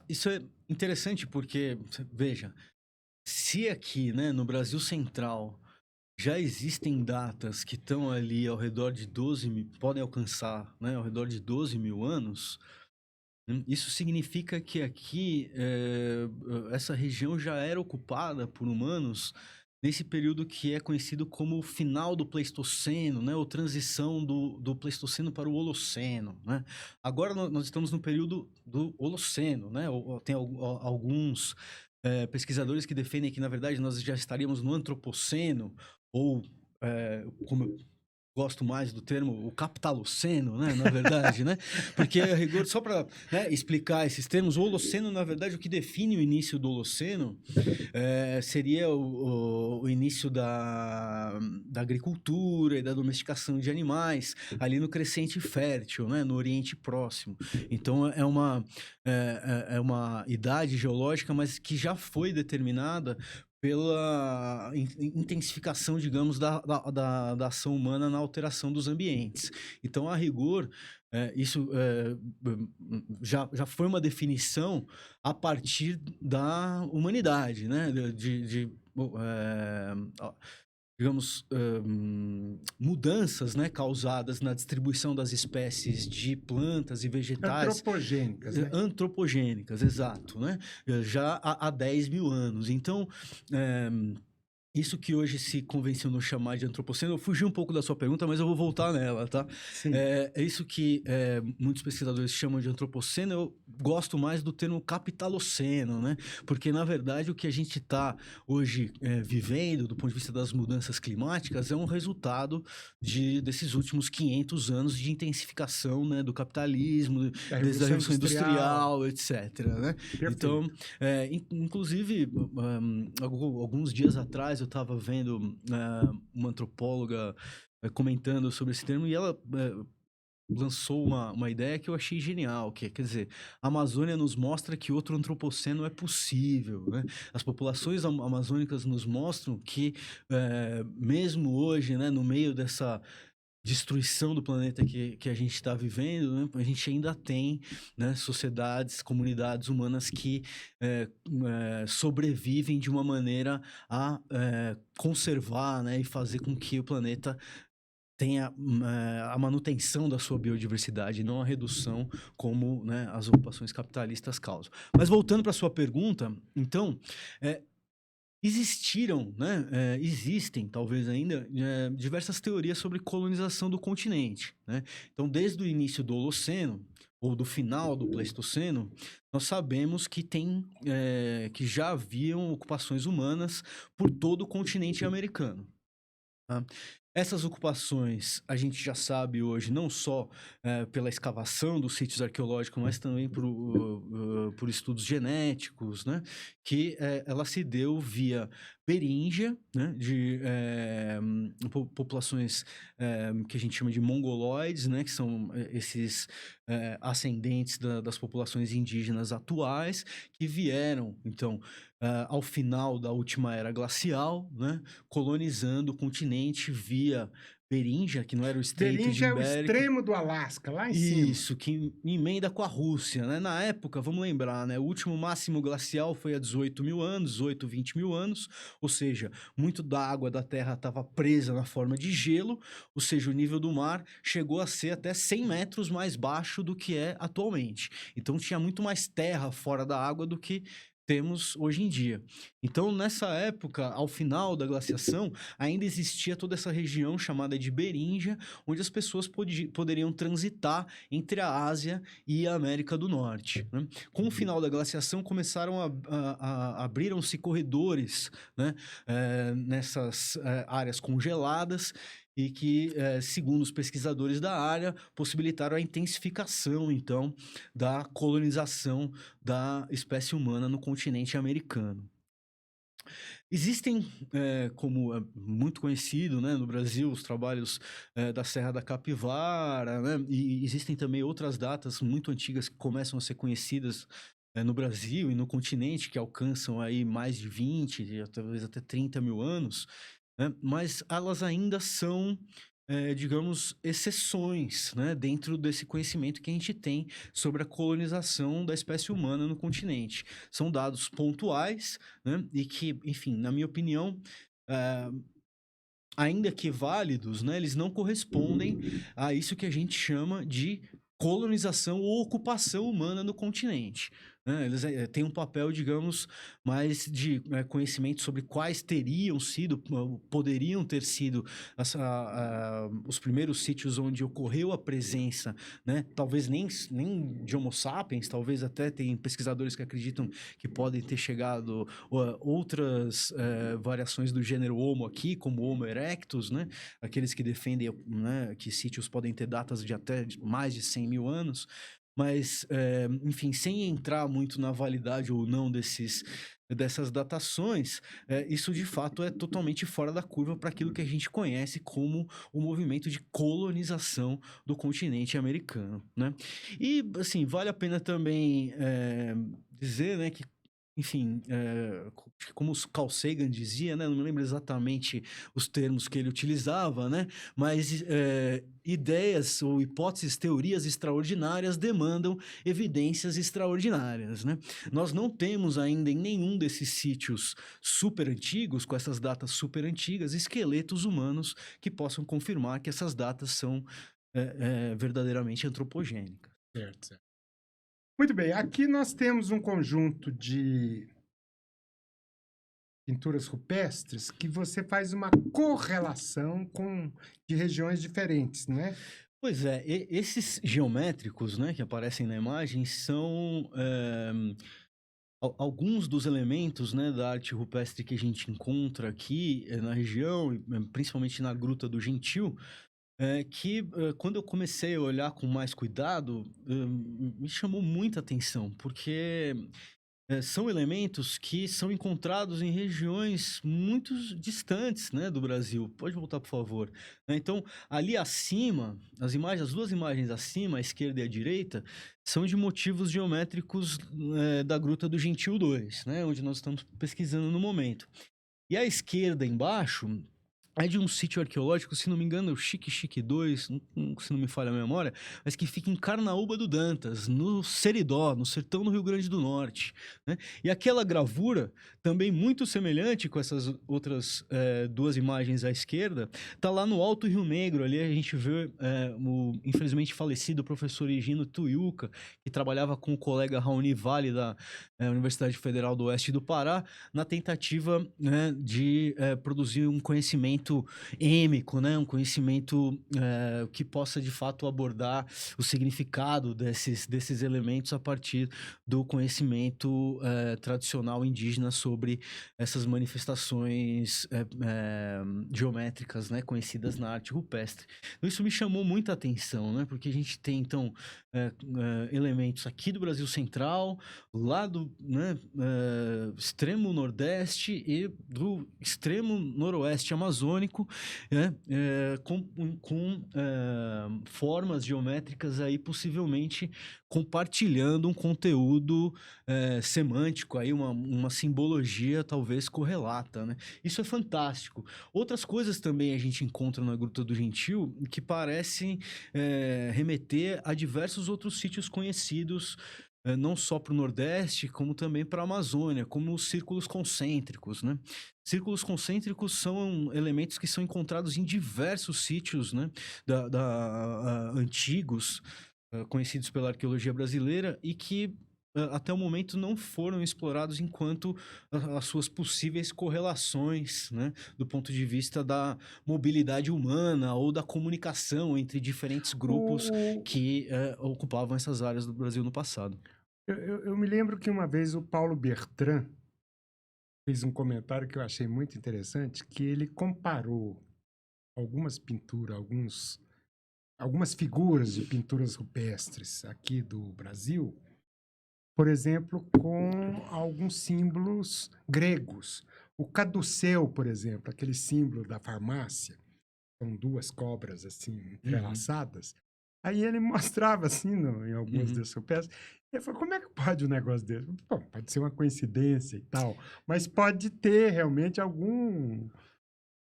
isso é interessante porque, veja, se aqui, né, no Brasil Central, já existem datas que estão ali ao redor de 12 mil, podem alcançar, né, ao redor de 12 mil anos, isso significa que aqui, essa região já era ocupada por humanos nesse período que é conhecido como o final do Pleistoceno, né, ou transição do Pleistoceno para o Holoceno, né? Agora nós estamos no período do Holoceno, né? Tem alguns pesquisadores que defendem que, na verdade, nós já estaríamos no Antropoceno, ou, como eu gosto mais do termo, o Capitaloceno, né, na verdade, né? Porque, a rigor, só para, né, explicar esses termos, o Holoceno, na verdade, o que define o início do Holoceno seria o início da agricultura e da domesticação de animais, ali no Crescente Fértil, né, no Oriente Próximo. Então, é uma idade geológica, mas que já foi determinada pela intensificação, digamos, da ação humana na alteração dos ambientes. Então, a rigor, isso já foi uma definição a partir da humanidade, né? Digamos, mudanças, né, causadas na distribuição das espécies de plantas e vegetais.
Antropogênicas, né?
Antropogênicas, exato, né? Já há 10 mil anos. Então, isso que hoje se convencionou chamar de antropoceno, eu fugi um pouco da sua pergunta, mas eu vou voltar nela, tá?
Sim.
É isso que muitos pesquisadores chamam de antropoceno, eu gosto mais do termo capitaloceno, né? Porque, na verdade, o que a gente está hoje vivendo, do ponto de vista das mudanças climáticas, é um resultado desses últimos 500 anos de intensificação, né, do capitalismo, desde a Revolução Industrial, etc. Né? Então, inclusive, alguns dias atrás, eu estava vendo uma antropóloga comentando sobre esse termo e ela lançou uma ideia que eu achei genial, que quer dizer, a Amazônia nos mostra que outro antropoceno é possível, né? As populações amazônicas nos mostram que mesmo hoje, né, no meio dessa destruição do planeta que a gente está vivendo, né, a gente ainda tem, né, sociedades, comunidades humanas que sobrevivem de uma maneira a conservar, né, e fazer com que o planeta tenha a manutenção da sua biodiversidade, não a redução como, né, as ocupações capitalistas causam. Mas voltando para a sua pergunta, então, existiram, né, existem, talvez ainda, diversas teorias sobre colonização do continente, né? Então, desde o início do Holoceno, ou do final do Pleistoceno, nós sabemos que que já haviam ocupações humanas por todo o continente americano. Tá? Essas ocupações a gente já sabe hoje não só pela escavação dos sítios arqueológicos, mas também por estudos genéticos, né? Que ela se deu via beríngia, né? De populações que a gente chama de mongoloides, né? Que são esses ascendentes das populações indígenas atuais que vieram, então, ao final da última era glacial, né? Colonizando o continente via beríngia, que não era o Estreito de
Beríngia é o
Bering.
extremo do Alasca, lá em cima.
Isso, que emenda com a Rússia, né? Na época, vamos lembrar, né? O último máximo glacial foi há 18 mil anos, 18, 20 mil anos, ou seja, muito da água da Terra estava presa na forma de gelo, ou seja, o nível do mar chegou a ser até 100 metros mais baixo do que é atualmente. Então, tinha muito mais terra fora da água do que temos hoje em dia. Então, nessa época, ao final da glaciação, ainda existia toda essa região chamada de Beríngia, onde as pessoas poderiam transitar entre a Ásia e a América do Norte. Né? Com o final da glaciação, abriram-se corredores, né, nessas áreas congeladas, e que, segundo os pesquisadores da área, possibilitaram a intensificação, então, da colonização da espécie humana no continente americano. Existem, como é muito conhecido, né, no Brasil, os trabalhos da Serra da Capivara, né, e existem também outras datas muito antigas que começam a ser conhecidas no Brasil e no continente, que alcançam aí mais de 20, talvez até 30 mil anos, né, mas elas ainda são digamos, exceções, né, dentro desse conhecimento que a gente tem sobre a colonização da espécie humana no continente. São dados pontuais, né, e que, enfim, na minha opinião, eh, ainda que válidos, né, eles não correspondem a isso que a gente chama de colonização ou ocupação humana no continente. Né? Eles têm um papel, digamos, mais de conhecimento sobre quais teriam sido, poderiam ter sido os primeiros sítios onde ocorreu a presença, né? Talvez nem de Homo sapiens, talvez até tem pesquisadores que acreditam que podem ter chegado outras variações do gênero Homo aqui, como Homo erectus, né? Aqueles que defendem, né, que sítios podem ter datas de até mais de 100 mil anos, mas, enfim, sem entrar muito na validade ou não dessas datações, isso de fato é totalmente fora da curva para aquilo que a gente conhece como o movimento de colonização do continente americano, né? E, assim, vale a pena também dizer, né, que enfim, como o Carl Sagan dizia, né? Não me lembro exatamente os termos que ele utilizava, né? Mas ideias ou hipóteses, teorias extraordinárias demandam evidências extraordinárias, né? Nós não temos ainda em nenhum desses sítios super antigos, com essas datas super antigas, esqueletos humanos que possam confirmar que essas datas são verdadeiramente antropogênicas.
Certo, certo. Muito bem, aqui nós temos um conjunto de pinturas rupestres que você faz uma correlação de regiões diferentes, não é?
Pois é, esses geométricos, né, que aparecem na imagem são alguns dos elementos, né, da arte rupestre que a gente encontra aqui na região, principalmente na Gruta do Gentil, que quando eu comecei a olhar com mais cuidado, me chamou muita atenção, porque são elementos que são encontrados em regiões muito distantes, né, do Brasil. Pode voltar, por favor. Então, ali acima, as duas imagens acima, a esquerda e a direita, são de motivos geométricos da Gruta do Gentil 2, né, onde nós estamos pesquisando no momento. E à esquerda, embaixo, é de um sítio arqueológico, se não me engano, é o Chique Chique 2, se não me falha a memória, mas que fica em Carnaúba do Dantas, no Seridó, no sertão do Rio Grande do Norte, né? E aquela gravura, também muito semelhante com essas outras duas imagens à esquerda, tá lá no Alto Rio Negro. Ali a gente vê o infelizmente falecido professor Higino Tuiuca, que trabalhava com o colega Raoni Vale da Universidade Federal do Oeste do Pará, na tentativa, né, de produzir um conhecimento êmico, né? Um conhecimento que possa de fato abordar o significado desses elementos a partir do conhecimento tradicional indígena sobre essas manifestações geométricas, né, conhecidas na arte rupestre. Então, isso me chamou muita atenção, né? Porque a gente tem então elementos aqui do Brasil Central, lá do, né, extremo nordeste e do extremo noroeste amazônico, né, com formas geométricas aí possivelmente compartilhando um conteúdo semântico, aí uma simbologia talvez correlata, né? Isso é fantástico. Outras coisas também a gente encontra na Gruta do Gentil que parecem remeter a diversos outros sítios conhecidos, não só para o Nordeste, como também para a Amazônia, como os círculos concêntricos, né? Círculos concêntricos são elementos que são encontrados em diversos sítios, né, antigos, conhecidos pela arqueologia brasileira e que até o momento não foram explorados enquanto as suas possíveis correlações, né, do ponto de vista da mobilidade humana ou da comunicação entre diferentes grupos que ocupavam essas áreas do Brasil no passado.
Eu me lembro que uma vez o Paulo Bertrand fez um comentário que eu achei muito interessante, que ele comparou algumas pinturas, algumas figuras de pinturas rupestres aqui do Brasil, por exemplo, com alguns símbolos gregos. O caduceu, por exemplo, aquele símbolo da farmácia, são duas cobras assim entrelaçadas. Aí ele mostrava assim em algumas dessas rupestres. Ele falou, como é que pode um negócio desse? Bom, pode ser uma coincidência e tal, mas pode ter realmente algum...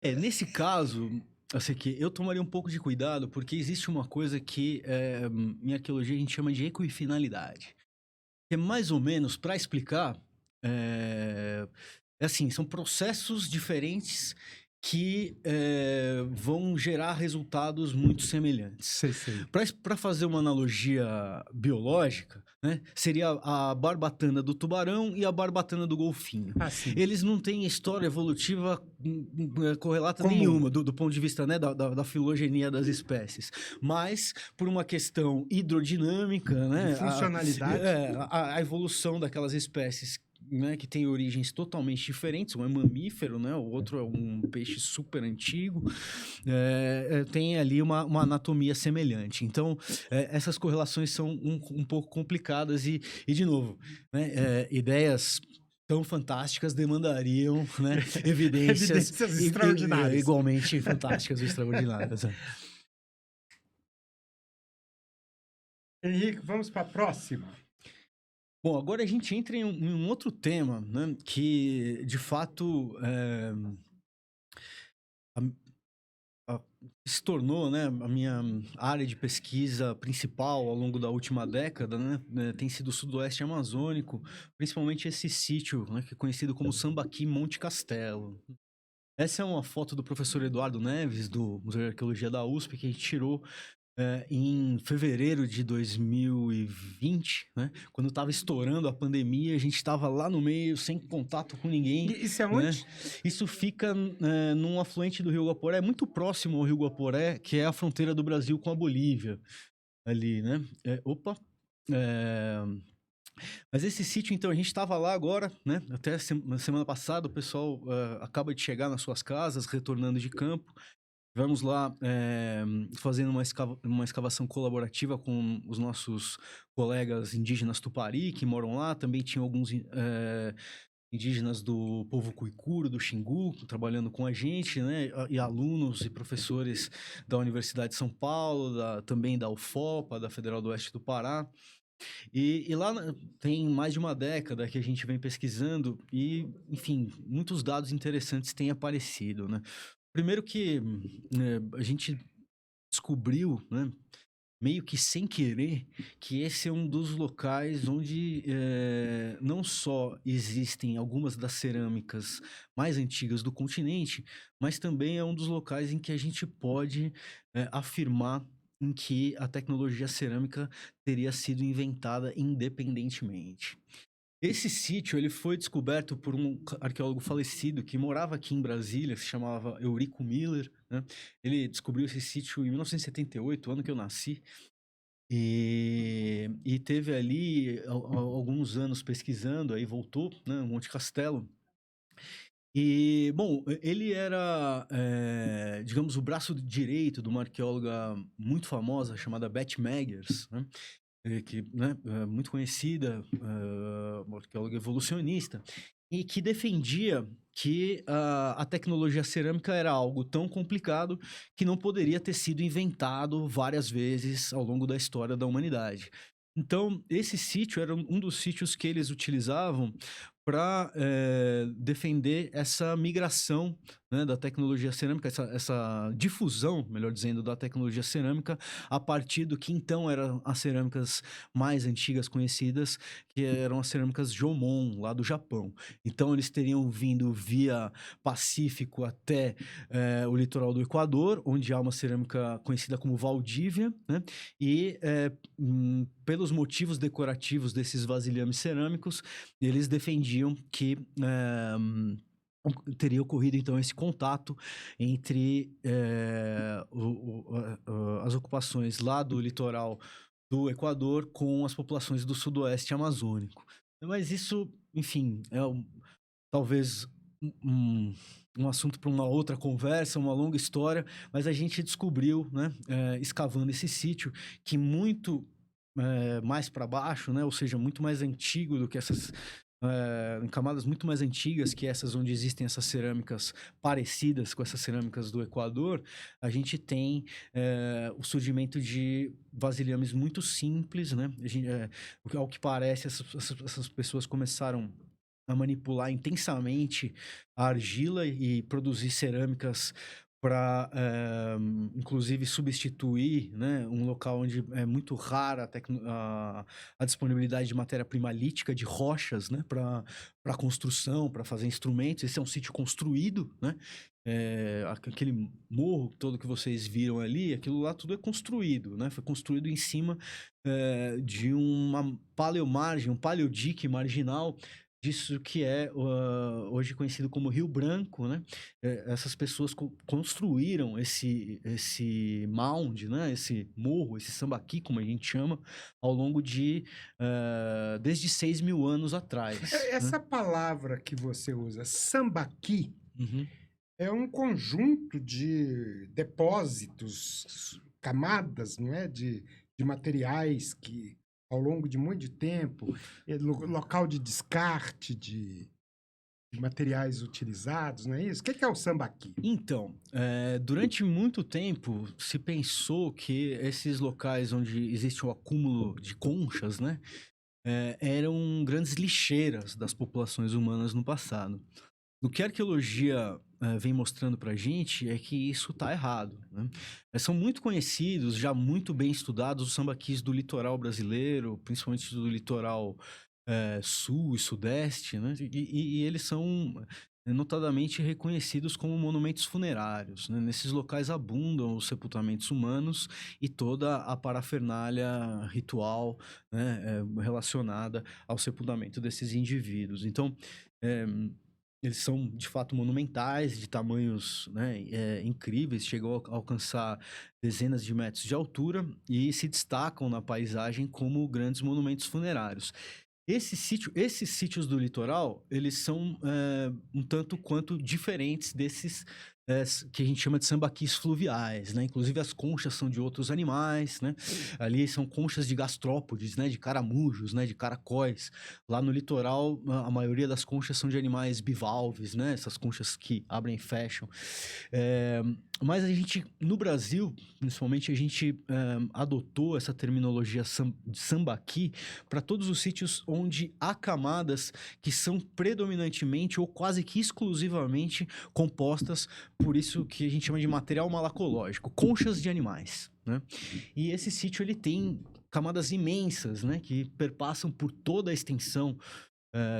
Nesse caso, Assim que eu tomaria um pouco de cuidado, porque existe uma coisa que em arqueologia a gente chama de equifinalidade. Que é mais ou menos, para explicar, é, é assim, são processos diferentes que vão gerar resultados muito semelhantes.
Sei.
Para fazer uma analogia biológica, né, seria a barbatana do tubarão e a barbatana do golfinho.
Ah, sim.
Eles não têm história evolutiva correlata
Comum.
nenhuma, do ponto de vista, né, da filogenia das espécies. Mas, por uma questão hidrodinâmica, né,
De funcionalidade.
a evolução daquelas espécies, né, que tem origens totalmente diferentes. Um é mamífero, né, o outro é um peixe super antigo, tem ali uma anatomia semelhante. Então, essas correlações são um pouco complicadas de novo, né, ideias tão fantásticas demandariam, né, evidências
extraordinárias.
igualmente fantásticas e extraordinárias.
Henrique, vamos para a próxima.
Bom, agora a gente entra em um outro tema, né, que de fato se tornou, né, a minha área de pesquisa principal ao longo da última década, né, tem sido o sudoeste amazônico, principalmente esse sítio, né, que é conhecido como Sambaqui Monte Castelo. Essa é uma foto do professor Eduardo Neves, do Museu de Arqueologia da USP, que a gente tirou em fevereiro de 2020, né? Quando estava estourando a pandemia, a gente estava lá no meio, sem contato com ninguém.
Isso é
né?
onde?
Isso fica num afluente do Rio Guaporé, muito próximo ao Rio Guaporé, que é a fronteira do Brasil com a Bolívia, ali, né? Mas esse sítio, então, a gente estava lá agora, né? Até semana passada, o pessoal acaba de chegar nas suas casas, retornando de campo. Vamos lá fazendo uma escavação colaborativa com os nossos colegas indígenas Tupari, que moram lá. Também tinha alguns indígenas do povo Cuicuro, do Xingu, trabalhando com a gente, né? E alunos e professores da Universidade de São Paulo, também da UFOPA, da Federal do Oeste do Pará. E lá tem mais de uma década que a gente vem pesquisando e, enfim, muitos dados interessantes têm aparecido, né? Primeiro que a gente descobriu, né, meio que sem querer, que esse é um dos locais onde não só existem algumas das cerâmicas mais antigas do continente, mas também é um dos locais em que a gente pode afirmar em que a tecnologia cerâmica teria sido inventada independentemente. Esse sítio ele foi descoberto por um arqueólogo falecido que morava aqui em Brasília, se chamava Eurico Miller, né? Ele descobriu esse sítio em 1978, ano que eu nasci, e teve ali alguns anos pesquisando, aí voltou, né, Monte Castelo. E, bom, ele era, digamos, o braço direito de uma arqueóloga muito famosa chamada Beth Meggers, né? Que, né, muito conhecida, uma arqueóloga evolucionista, e que defendia que a tecnologia cerâmica era algo tão complicado que não poderia ter sido inventado várias vezes ao longo da história da humanidade. Então, esse sítio era um dos sítios que eles utilizavam para defender essa migração, né, da tecnologia cerâmica, essa difusão, melhor dizendo, da tecnologia cerâmica a partir do que então eram as cerâmicas mais antigas conhecidas, que eram as cerâmicas Jomon, lá do Japão. Então eles teriam vindo via Pacífico até o litoral do Equador, onde há uma cerâmica conhecida como Valdívia, né? E pelos motivos decorativos desses vasilhames cerâmicos, eles defendiam que teria ocorrido então esse contato entre as ocupações lá do litoral do Equador com as populações do sudoeste amazônico. Mas isso, enfim, talvez um assunto para uma outra conversa, uma longa história, mas a gente descobriu, né, escavando esse sítio, que muito mais para baixo, né, ou seja, muito mais antigo do que essas em camadas muito mais antigas que essas onde existem essas cerâmicas parecidas com essas cerâmicas do Equador, a gente tem o surgimento de vasilhames muito simples, né? Ao que parece, essas pessoas começaram a manipular intensamente a argila e produzir cerâmicas para, inclusive, substituir, né, um local onde é muito rara a disponibilidade de matéria-prima lítica, de rochas, né, para construção, para fazer instrumentos. Esse é um sítio construído, né? Aquele morro todo que vocês viram ali, aquilo lá tudo é construído, né? Foi construído em cima de uma paleomargem, um paleodique marginal disso que é hoje conhecido como Rio Branco, né? Essas pessoas construíram esse mound, né? Esse morro, esse sambaqui, como a gente chama, ao longo de desde 6.000 anos atrás, né?
Essa palavra que você usa, sambaqui,
Uhum.
é um conjunto de depósitos, camadas, não é? De materiais que, ao longo de muito tempo, local de descarte de materiais utilizados, não é isso? O que é o sambaqui?
Então, durante muito tempo se pensou que esses locais onde existe o acúmulo de conchas, né, eram grandes lixeiras das populações humanas no passado. O que a arqueologia vem mostrando pra gente é que isso tá errado, né? São muito conhecidos, já muito bem estudados, os sambaquis do litoral brasileiro, principalmente do litoral sul e sudeste, né? E eles são notadamente reconhecidos como monumentos funerários, né? Nesses locais abundam os sepultamentos humanos e toda a parafernália ritual, né, relacionada ao sepultamento desses indivíduos. Então, eh, eles são de fato monumentais, de tamanhos, né, incríveis, chegam a alcançar dezenas de metros de altura e se destacam na paisagem como grandes monumentos funerários. Esses sítios do litoral, eles são um tanto quanto diferentes desses que a gente chama de sambaquis fluviais, né? Inclusive as conchas são de outros animais, né? Ali são conchas de gastrópodes, né? De caramujos, né? De caracóis. Lá no litoral, a maioria das conchas são de animais bivalves, né? Essas conchas que abrem e fecham. Mas a gente, no Brasil, principalmente, a gente adotou essa terminologia de sambaqui para todos os sítios onde há camadas que são predominantemente ou quase que exclusivamente compostas por isso que a gente chama de material malacológico, conchas de animais, né? E esse sítio ele tem camadas imensas, né, que perpassam por toda a extensão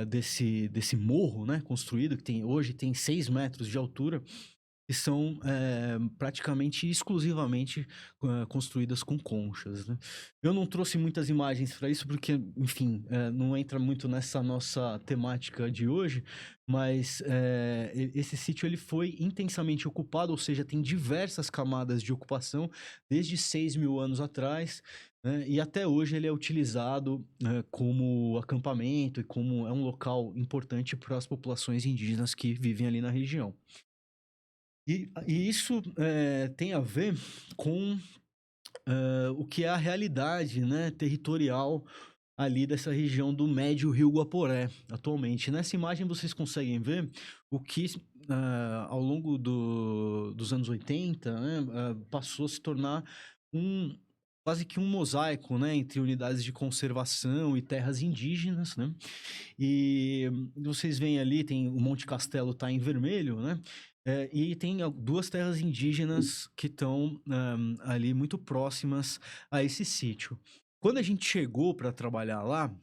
desse morro, né, construído, que hoje tem 6 metros de altura, que são praticamente exclusivamente construídas com conchas, né? Eu não trouxe muitas imagens para isso porque, enfim, não entra muito nessa nossa temática de hoje, mas esse sítio ele foi intensamente ocupado, ou seja, tem diversas camadas de ocupação desde 6.000 anos atrás, né? E até hoje ele é utilizado como acampamento e como é um local importante para as populações indígenas que vivem ali na região. E isso tem a ver com o que é a realidade, né, territorial ali dessa região do Médio Rio Guaporé, atualmente. Nessa imagem vocês conseguem ver o que, ao longo dos anos 80, né, passou a se tornar quase que um mosaico, né, entre unidades de conservação e terras indígenas, né? E vocês veem ali, tem o Monte Castelo tá em vermelho, né? E tem duas terras indígenas que estão ali muito próximas a esse sítio. Quando a gente chegou para trabalhar lá,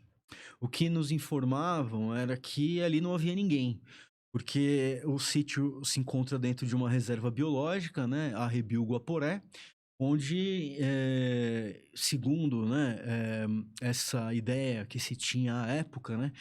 o que nos informavam era que ali não havia ninguém, porque o sítio se encontra dentro de uma reserva biológica, né, a Rebil Guaporé, onde, segundo, né, essa ideia que se tinha à época, né,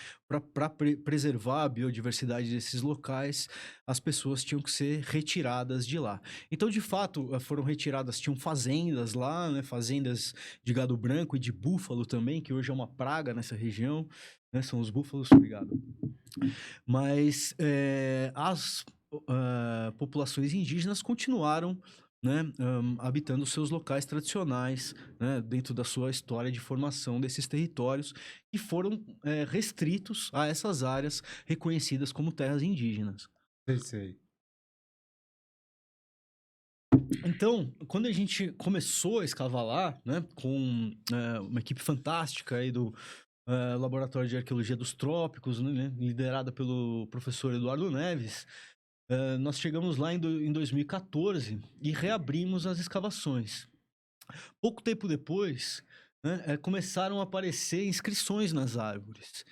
para preservar a biodiversidade desses locais, as pessoas tinham que ser retiradas de lá. Então, de fato, foram retiradas, tinham fazendas lá, né, fazendas de gado branco e de búfalo também, que hoje é uma praga nessa região, né, são os búfalos, obrigado. Mas as populações indígenas continuaram, né, habitando seus locais tradicionais, né, dentro da sua história de formação desses territórios, e foram restritos a essas áreas reconhecidas como terras indígenas.
Sei.
Então, quando a gente começou a escavar lá, né, com uma equipe fantástica aí do Laboratório de Arqueologia dos Trópicos, né, liderada pelo professor Eduardo Neves, nós chegamos lá em 2014 e reabrimos as escavações. Pouco tempo depois, né, começaram a aparecer inscrições nas árvores.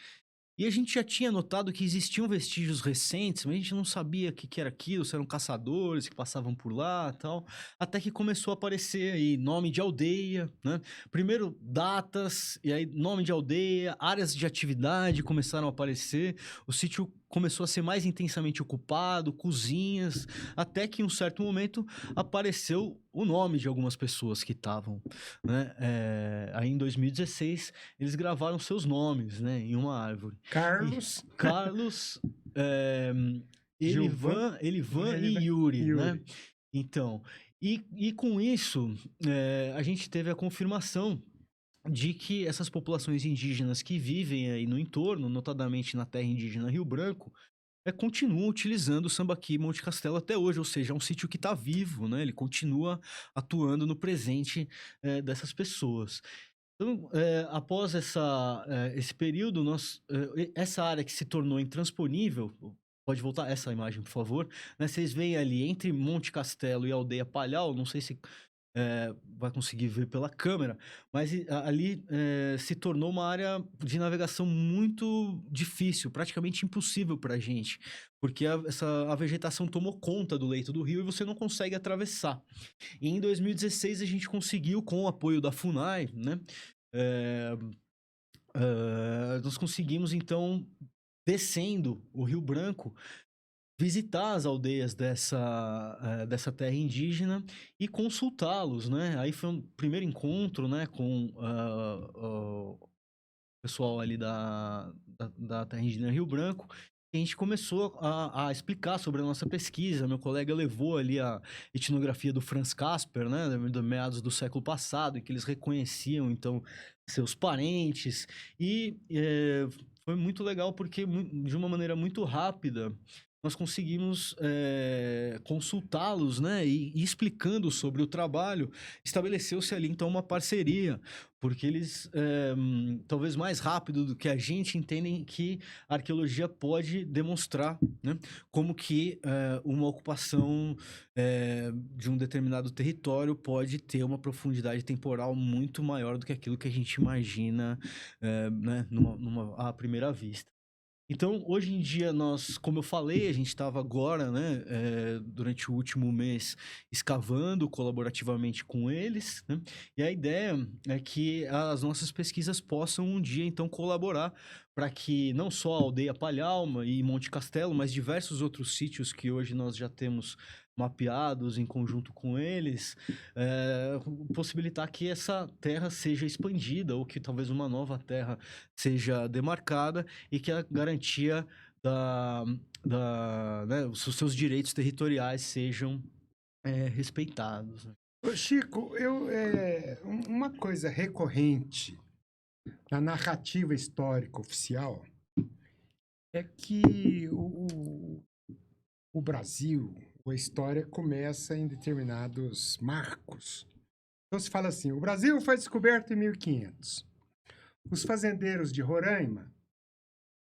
E a gente já tinha notado que existiam vestígios recentes, mas a gente não sabia o que, que era aquilo, se eram caçadores que passavam por lá e tal. Até que começou a aparecer aí nome de aldeia, né? Primeiro datas, e aí nome de aldeia, áreas de atividade começaram a aparecer. O sítio começou a ser mais intensamente ocupado, cozinhas, até que em um certo momento apareceu o nome de algumas pessoas que estavam, né? Aí em 2016 eles gravaram seus nomes, né, em uma árvore. E
Carlos,
Carlos,
Gilvan,
Elivan e
Elivan e
Yuri, né?
Yuri.
Então, e com isso, a gente teve a confirmação de que essas populações indígenas que vivem aí no entorno, notadamente na terra indígena Rio Branco, continuam utilizando o Sambaqui Monte Castelo até hoje, ou seja, é um sítio que está vivo, né? Ele continua atuando no presente dessas pessoas. Então, após esse período, essa área que se tornou intransponível, pode voltar essa imagem, por favor, né? Vocês veem ali entre Monte Castelo e Aldeia Palhau, não sei se vai conseguir ver pela câmera, mas ali se tornou uma área de navegação muito difícil, praticamente impossível para a gente, porque a vegetação tomou conta do leito do rio e você não consegue atravessar. E em 2016 a gente conseguiu, com o apoio da FUNAI, né, é, nós conseguimos então, descendo o Rio Branco, visitar as aldeias dessa terra indígena e consultá-los, né? Aí foi um primeiro encontro, né, com o pessoal ali da terra indígena Rio Branco. E a gente começou a explicar sobre a nossa pesquisa. Meu colega levou ali a etnografia do Franz Casper, né, de meados do século passado, em que eles reconheciam, então, seus parentes. E foi muito legal porque, de uma maneira muito rápida, nós conseguimos consultá-los, né, e explicando sobre o trabalho, estabeleceu-se ali então uma parceria, porque eles, talvez mais rápido do que a gente, entendem que a arqueologia pode demonstrar, né, como que uma ocupação de um determinado território pode ter uma profundidade temporal muito maior do que aquilo que a gente imagina, né, à primeira vista. Então, hoje em dia, nós, como eu falei, a gente estava agora, né, durante o último mês, escavando colaborativamente com eles, né? E a ideia é que as nossas pesquisas possam um dia, então, colaborar para que não só a Aldeia Palhalma e Monte Castelo, mas diversos outros sítios que hoje nós já temos mapeados em conjunto com eles, possibilitar que essa terra seja expandida ou que talvez uma nova terra seja demarcada e que a garantia né, os seus direitos territoriais sejam respeitados, né?
Ô, Chico, uma coisa recorrente na narrativa histórica oficial é que o Brasil, a história começa em determinados marcos. Então se fala assim, o Brasil foi descoberto em 1500. Os fazendeiros de Roraima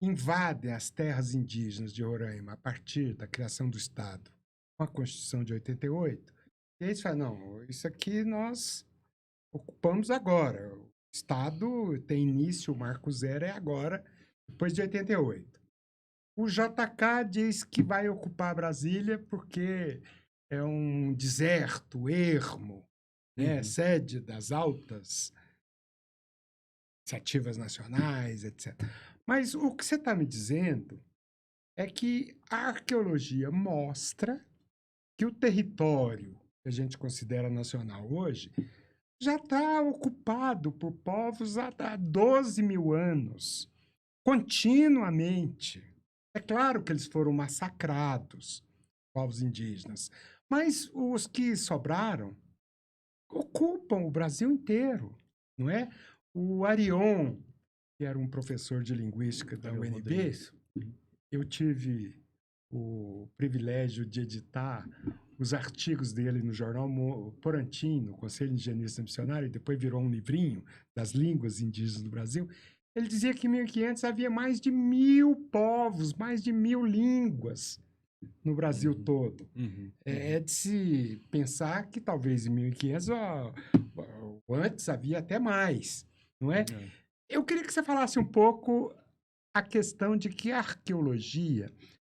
invadem as terras indígenas de Roraima a partir da criação do Estado, com a Constituição de 88. E aí eles falam, não, isso aqui nós ocupamos agora. O Estado tem início, o marco zero é agora, depois de 88. O JK diz que vai ocupar Brasília porque é um deserto, ermo, né? Sede das altas iniciativas nacionais, etc. Mas o que você está me dizendo é que a arqueologia mostra que o território que a gente considera nacional hoje já está ocupado por povos há 12 mil anos, continuamente. É claro que eles foram massacrados, povos indígenas, mas os que sobraram ocupam o Brasil inteiro, não é? O Arion, que era um professor de linguística da UNB, eu tive o privilégio de editar os artigos dele no jornal Porantim, no Conselho Indigenista Missionário, e depois virou um livrinho das línguas indígenas do Brasil. Ele dizia que em 1500 havia mais de 1000 povos, mais de 1000 línguas no Brasil todo.
Uhum.
É de se pensar que talvez em 1500 antes havia até mais, não é?
É.
Eu queria que você falasse um pouco a questão de que a arqueologia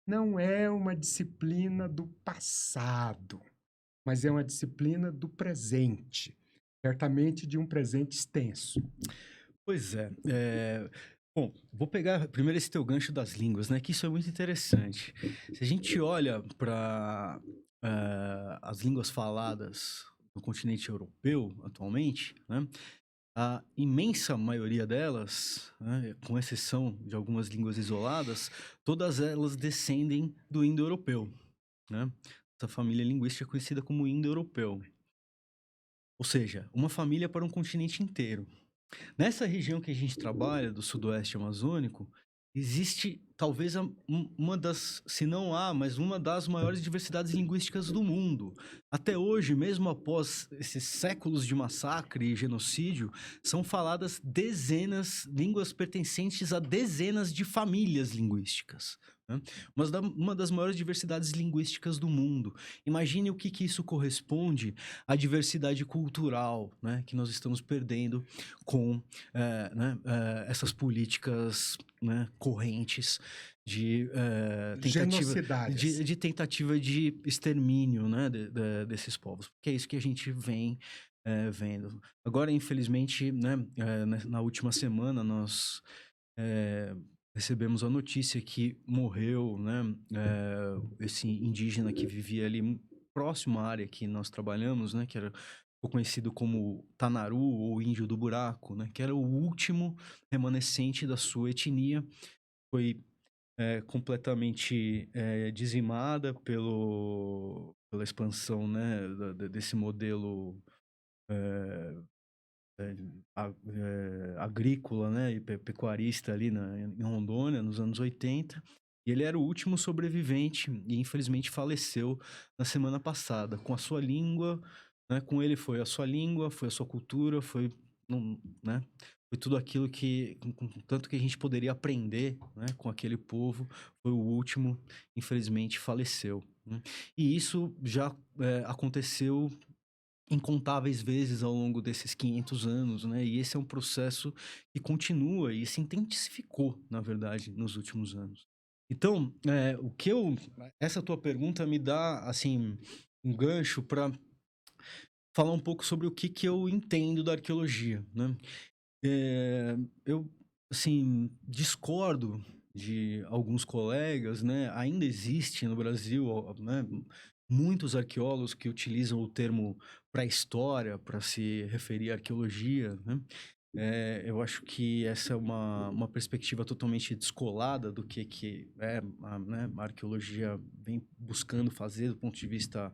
não é uma disciplina do passado, mas é uma disciplina do presente, certamente de um presente extenso.
Pois é. Bom, vou pegar primeiro esse teu gancho das línguas, né? Que isso é muito interessante. Se a gente olha para as línguas faladas no continente europeu atualmente, né? A imensa maioria delas, né, com exceção de algumas línguas isoladas, todas elas descendem do indo-europeu, né? Essa família linguística é conhecida como indo-europeu. Ou seja, uma família para um continente inteiro. Nessa região que a gente trabalha, do sudoeste amazônico, existe talvez uma das, se não há, mas uma das maiores diversidades linguísticas do mundo. Até hoje, mesmo após esses séculos de massacre e genocídio, são faladas línguas pertencentes a dezenas de famílias linguísticas, né? Uma das maiores diversidades linguísticas do mundo. Imagine o que isso corresponde à diversidade cultural, né, que nós estamos perdendo com essas políticas, né, correntes de
Genocidárias.
de tentativa de extermínio, né, desses povos, porque é isso que a gente vem vendo. Agora, infelizmente, né, na última semana, nós recebemos a notícia que morreu, né, esse indígena que vivia ali próximo à área que nós trabalhamos, né, que era conhecido como Tanaru ou Índio do Buraco, né, que era o último remanescente da sua etnia, foi completamente dizimada pela expansão, né, desse modelo eh, agrícola, né, e pecuarista ali em Rondônia, nos anos 80. E ele era o último sobrevivente e infelizmente faleceu na semana passada, com a sua língua, né, com ele foi a sua língua, foi a sua cultura, né, foi tudo aquilo com tanto que a gente poderia aprender, né, com aquele povo, foi o último, infelizmente faleceu, né? E isso já aconteceu incontáveis vezes ao longo desses 500 anos, né? E esse é um processo que continua e se intensificou, na verdade, nos últimos anos. Então, essa tua pergunta me dá, assim, um gancho para falar um pouco sobre o que eu entendo da arqueologia, né? Eu, assim, discordo de alguns colegas, né? Ainda existe no Brasil, né, muitos arqueólogos que utilizam o termo pré-história para se referir à arqueologia, né? Eu acho que essa é uma perspectiva totalmente descolada do que né, a arqueologia vem buscando fazer do ponto de vista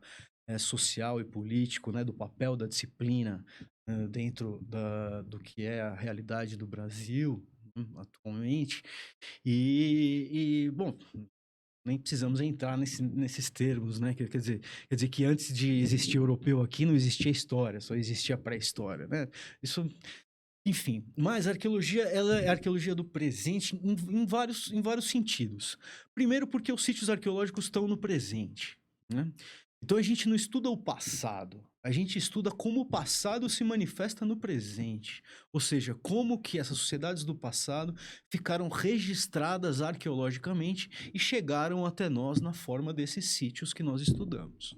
social e político, né, do papel da disciplina dentro do que é a realidade do Brasil, atualmente. Bom, nem precisamos entrar nesses termos, né? Quer dizer que antes de existir europeu aqui não existia história, só existia pré-história, né? Isso, enfim. Mas a arqueologia, ela é a arqueologia do presente em vários sentidos. Primeiro porque os sítios arqueológicos estão no presente, né? Então a gente não estuda o passado, a gente estuda como o passado se manifesta no presente. Ou seja, como que essas sociedades do passado ficaram registradas arqueologicamente e chegaram até nós na forma desses sítios que nós estudamos.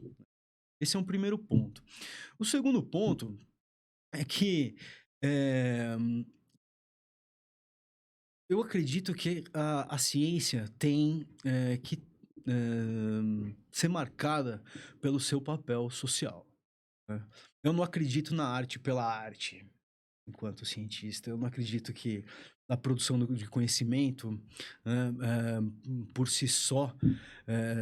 Esse é um primeiro ponto. O segundo ponto é que é, eu acredito que a ciência tem que ser marcada pelo seu papel social, né? Eu não acredito na arte pela arte, enquanto cientista. Eu não acredito que a produção de conhecimento, né, por si só,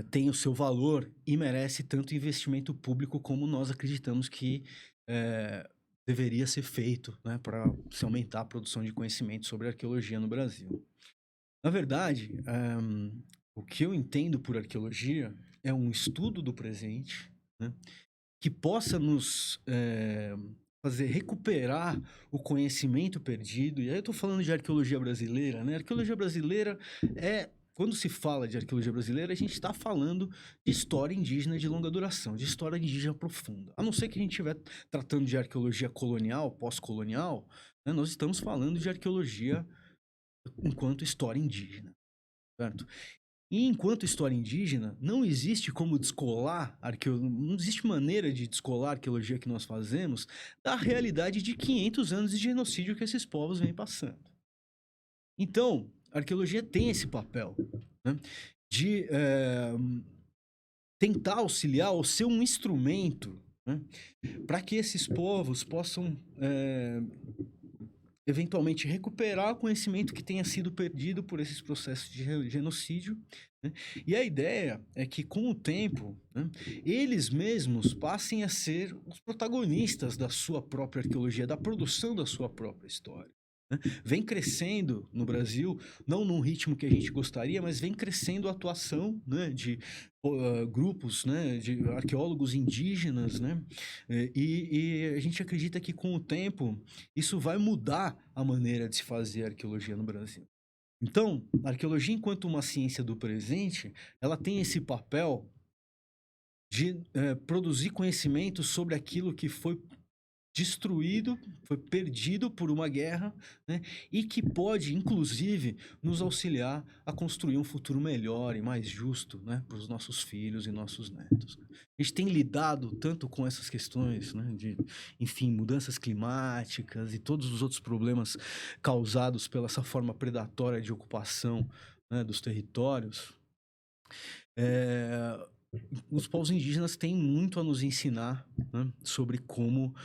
tem o seu valor e merece tanto investimento público como nós acreditamos que deveria ser feito, né, para se aumentar a produção de conhecimento sobre arqueologia no Brasil. Na verdade, o que eu entendo por arqueologia é um estudo do presente, né, que possa nos fazer recuperar o conhecimento perdido. E aí eu estou falando de arqueologia brasileira, né? A arqueologia brasileira é quando se fala de arqueologia brasileira, a gente está falando de história indígena de longa duração, de história indígena profunda. A não ser que a gente estiver tratando de arqueologia colonial, pós-colonial, né, nós estamos falando de arqueologia enquanto história indígena, certo? E enquanto história indígena, não existe como descolar, não existe maneira de descolar a arqueologia que nós fazemos da realidade de 500 anos de genocídio que esses povos vêm passando. Então, a arqueologia tem esse papel, né, de tentar auxiliar ou ser um instrumento, né, para que esses povos possam eventualmente recuperar o conhecimento que tenha sido perdido por esses processos de genocídio, né? E a ideia é que, com o tempo, né, eles mesmos passem a ser os protagonistas da sua própria arqueologia, da produção da sua própria história. Vem crescendo no Brasil, não num ritmo que a gente gostaria, mas vem crescendo a atuação, né, de grupos, né, de arqueólogos indígenas, né, e a gente acredita que com o tempo isso vai mudar a maneira de se fazer arqueologia no Brasil. Então, a arqueologia, enquanto uma ciência do presente, ela tem esse papel de produzir conhecimento sobre aquilo que foi destruído, foi perdido por uma guerra, né? E que pode, inclusive, nos auxiliar a construir um futuro melhor e mais justo, né, para os nossos filhos e nossos netos. A gente tem lidado tanto com essas questões, né, de, enfim, mudanças climáticas e todos os outros problemas causados pela essa forma predatória de ocupação, né, dos territórios. Os povos indígenas têm muito a nos ensinar, né, sobre como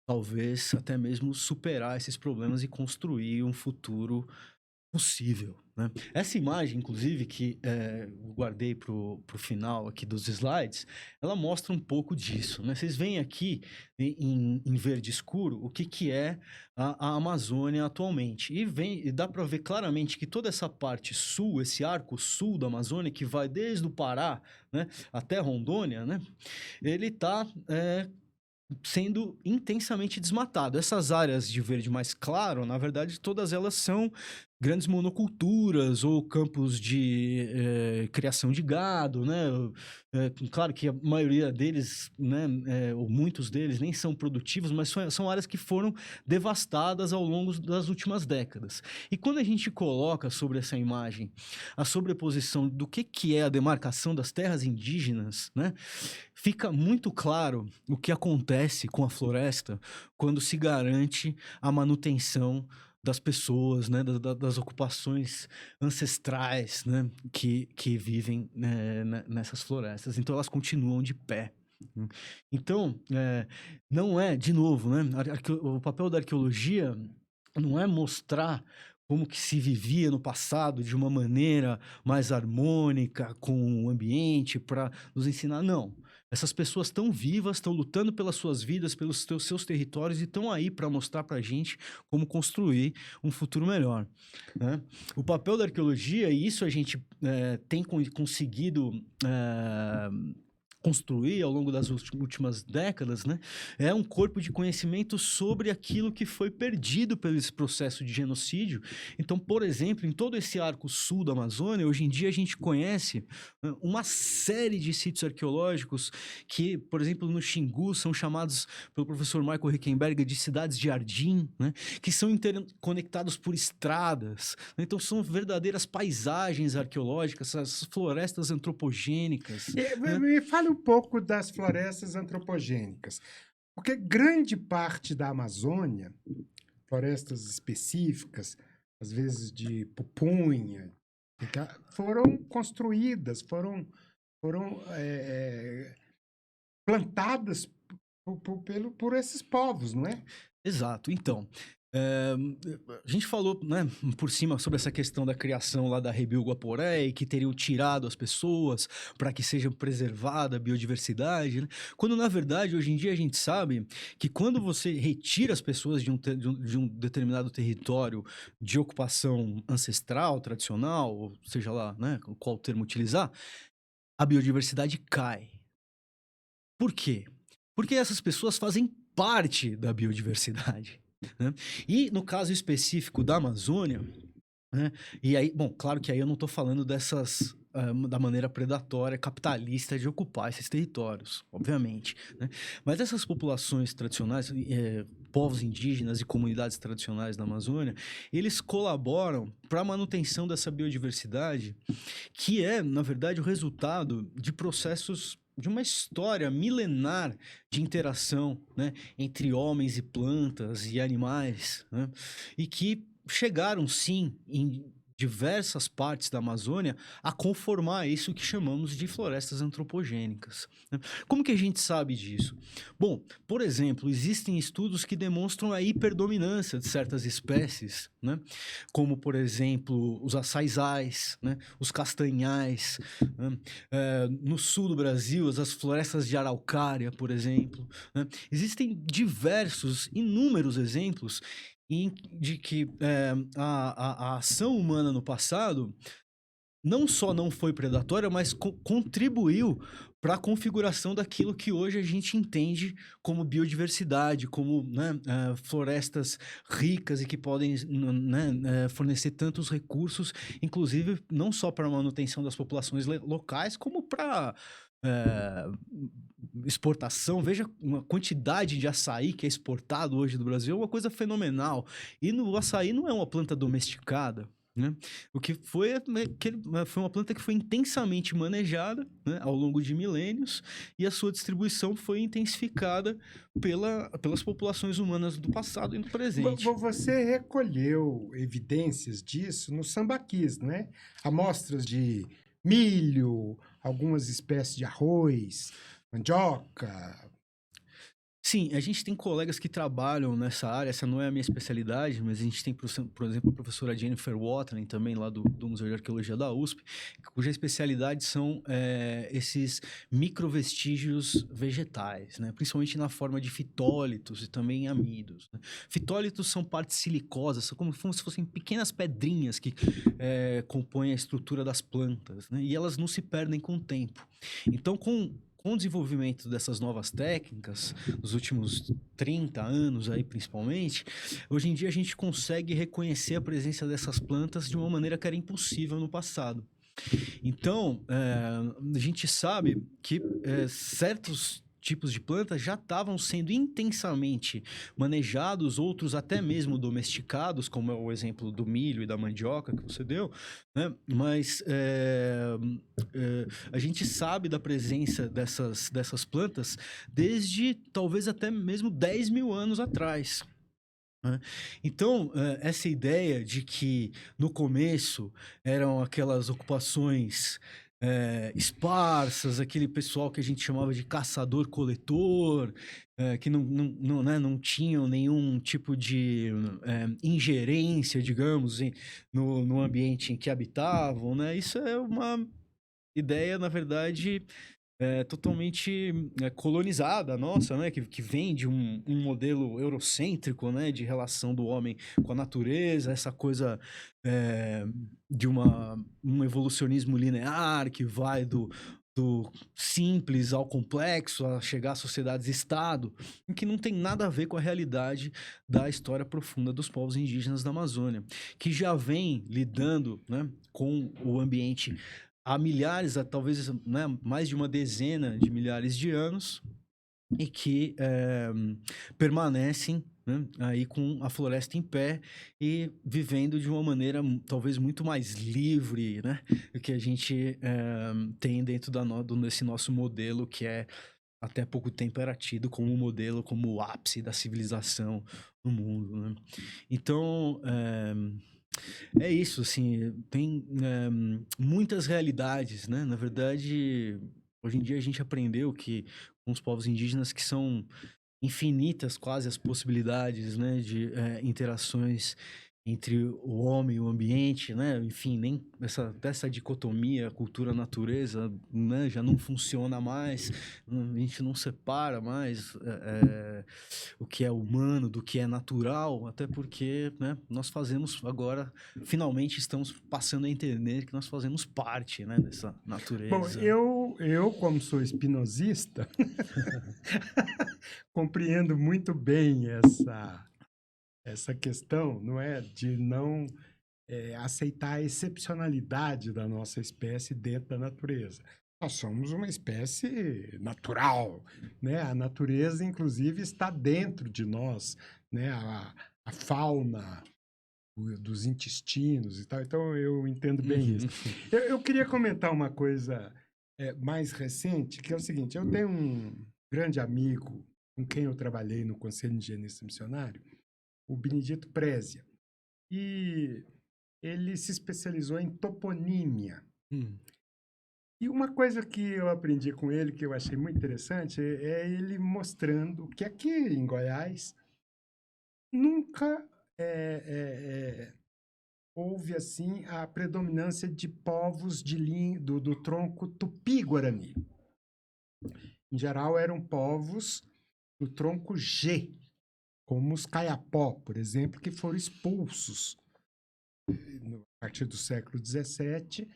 talvez até mesmo superar esses problemas e construir um futuro possível, né? Essa imagem, inclusive, que eu guardei pro final aqui dos slides, ela mostra um pouco disso, né? Vocês veem aqui em verde escuro o que é a Amazônia atualmente. E dá para ver claramente que toda essa parte sul, esse arco sul da Amazônia, que vai desde o Pará, né, até Rondônia, né, ele está sendo intensamente desmatado. Essas áreas de verde mais claro, na verdade, todas elas são grandes monoculturas ou campos de criação de gado, né? Claro que a maioria deles, né, ou muitos deles, nem são produtivos, mas são áreas que foram devastadas ao longo das últimas décadas. E quando a gente coloca sobre essa imagem a sobreposição do que é a demarcação das terras indígenas, né, fica muito claro o que acontece com a floresta quando se garante a manutenção das pessoas, né, das ocupações ancestrais, né, que vivem, né, nessas florestas. Então, elas continuam de pé. Então, não é, de novo, né, o papel da arqueologia não é mostrar como que se vivia no passado de uma maneira mais harmônica com o ambiente para nos ensinar, não. Essas pessoas estão vivas, estão lutando pelas suas vidas, pelos seus territórios e estão aí para mostrar para a gente como construir um futuro melhor, né? O papel da arqueologia, e isso a gente tem conseguido construir ao longo das últimas décadas, né, é um corpo de conhecimento sobre aquilo que foi perdido pelo esse processo de genocídio. Então, por exemplo, em todo esse arco sul da Amazônia, hoje em dia a gente conhece uma série de sítios arqueológicos que, por exemplo, no Xingu, são chamados pelo professor Michael Rickenberger de cidades de jardim, né, que são interconectados por estradas, né, então são verdadeiras paisagens arqueológicas, as florestas antropogênicas.
Me fale um pouco das florestas antropogênicas, porque grande parte da Amazônia, florestas específicas, às vezes de pupunha, foram construídas, foram plantadas por esses povos, não é?
Exato. Então, a gente falou, né, por cima sobre essa questão da criação lá da Rebiu Guaporé e que teriam tirado as pessoas para que seja preservada a biodiversidade, né? Quando, na verdade, hoje em dia a gente sabe que quando você retira as pessoas de um determinado território de ocupação ancestral, tradicional, ou seja lá, né, qual termo utilizar, a biodiversidade cai. Por quê? Porque essas pessoas fazem parte da biodiversidade, né? E no caso específico da Amazônia, né? E aí, bom, claro que aí eu não estou falando dessas da maneira predatória, capitalista de ocupar esses territórios, obviamente, né? Mas essas populações tradicionais, povos indígenas e comunidades tradicionais da Amazônia, eles colaboram para a manutenção dessa biodiversidade, que é, na verdade, o resultado de processos de uma história milenar de interação, né, entre homens e plantas e animais, né, e que chegaram, sim, em diversas partes da Amazônia a conformar isso que chamamos de florestas antropogênicas, né? Como que a gente sabe disso? Bom, por exemplo, existem estudos que demonstram a hiperdominância de certas espécies, né? Como, por exemplo, os açaizais, né? Os castanhais, né? No sul do Brasil, as florestas de araucária, por exemplo, né? Existem diversos, inúmeros exemplos de que a ação humana no passado não só não foi predatória, mas contribuiu para a configuração daquilo que hoje a gente entende como biodiversidade, como, né, florestas ricas e que podem, né, fornecer tantos recursos, inclusive não só para a manutenção das populações locais, como para exportação. Veja uma quantidade de açaí que é exportado hoje do Brasil, é uma coisa fenomenal. E o açaí não é uma planta domesticada, né? O que foi, foi uma planta que foi intensamente manejada, né, ao longo de milênios, e a sua distribuição foi intensificada pelas populações humanas do passado e do presente.
Você recolheu evidências disso no sambaquis, né? Amostras de milho, algumas espécies de arroz, mandioca.
Sim, a gente tem colegas que trabalham nessa área, essa não é a minha especialidade, mas a gente tem, por exemplo, a professora Jennifer Watling, também lá do Museu de Arqueologia da USP, cuja especialidade são esses microvestígios vegetais, né? Principalmente na forma de fitólitos e também amidos, né? Fitólitos são partes silicosas, são como se fossem pequenas pedrinhas que compõem a estrutura das plantas, né? E elas não se perdem com o tempo. Então, com o desenvolvimento dessas novas técnicas, nos últimos 30 anos aí principalmente, hoje em dia a gente consegue reconhecer a presença dessas plantas de uma maneira que era impossível no passado. Então, a gente sabe que certos tipos de plantas já estavam sendo intensamente manejados, outros até mesmo domesticados, como é o exemplo do milho e da mandioca que você deu, né? Mas a gente sabe da presença dessas plantas desde talvez até mesmo 10 mil anos atrás. Então, essa ideia de que no começo eram aquelas ocupações esparsas, aquele pessoal que a gente chamava de caçador-coletor, que não tinham nenhum tipo de ingerência, digamos, no ambiente em que habitavam, né? Isso é uma ideia, na verdade, totalmente colonizada nossa, né? Que vem de um modelo eurocêntrico, né? De relação do homem com a natureza, essa coisa de um evolucionismo linear que vai do simples ao complexo, a chegar às sociedades-estado, em que não tem nada a ver com a realidade da história profunda dos povos indígenas da Amazônia, que já vem lidando, né, com o ambiente há milhares, talvez, né, mais de uma dezena de milhares de anos, e que permanecem, né, aí com a floresta em pé e vivendo de uma maneira talvez muito mais livre, né, do que a gente tem dentro desse nosso modelo, que até pouco tempo era tido como um modelo, como o ápice da civilização no mundo, né? Então, é isso, assim, tem muitas realidades, né? Na verdade, hoje em dia a gente aprendeu que com os povos indígenas que são infinitas quase as possibilidades, né, de interações entre o homem e o ambiente, né? Enfim, nem essa dicotomia cultura-natureza, né, já não funciona mais, a gente não separa mais o que é humano do que é natural, até porque, né, nós fazemos agora, finalmente estamos passando a entender que nós fazemos parte, né, dessa natureza.
Bom, eu como sou espinosista, compreendo muito bem essa questão, não é, de não aceitar a excepcionalidade da nossa espécie dentro da natureza. Nós somos uma espécie natural, né? A natureza, inclusive, está dentro de nós, né? A fauna dos intestinos e tal. Então, eu entendo bem isso. Eu queria comentar uma coisa mais recente, que é o seguinte: eu tenho um grande amigo com quem eu trabalhei no Conselho Indigenista Missionário, o Benedito Prézia. E ele se especializou em toponímia. E uma coisa que eu aprendi com ele, que eu achei muito interessante, é ele mostrando que aqui em Goiás nunca houve assim a predominância de povos do tronco tupi-guarani. Em geral, eram povos do tronco G, como os Caiapó, por exemplo, que foram expulsos a partir do século XVII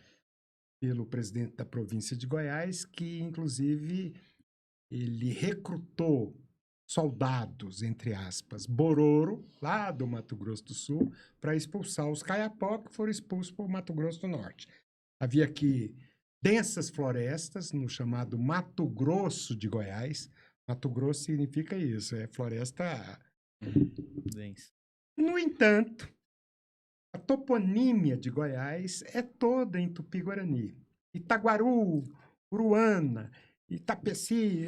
pelo presidente da província de Goiás, que inclusive ele recrutou soldados, entre aspas, Bororo, lá do Mato Grosso do Sul, para expulsar os Caiapó, que foram expulsos por Mato Grosso do Norte. Havia aqui densas florestas no chamado Mato Grosso de Goiás. Mato Grosso significa isso, é floresta
densa.
No entanto, a toponímia de Goiás é toda em Tupi-Guarani. Itaguaru, Uruana, Itapeci,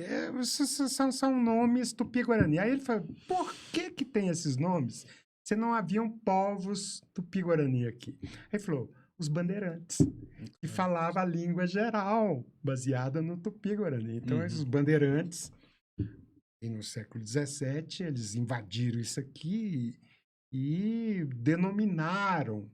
são nomes Tupi-Guarani. Aí ele falou, por que tem esses nomes? Se não haviam povos Tupi-Guarani aqui. Aí ele falou, os bandeirantes, que falavam a língua geral, baseada no Tupi-Guarani. Então, os bandeirantes, no século XVII, eles invadiram isso aqui e denominaram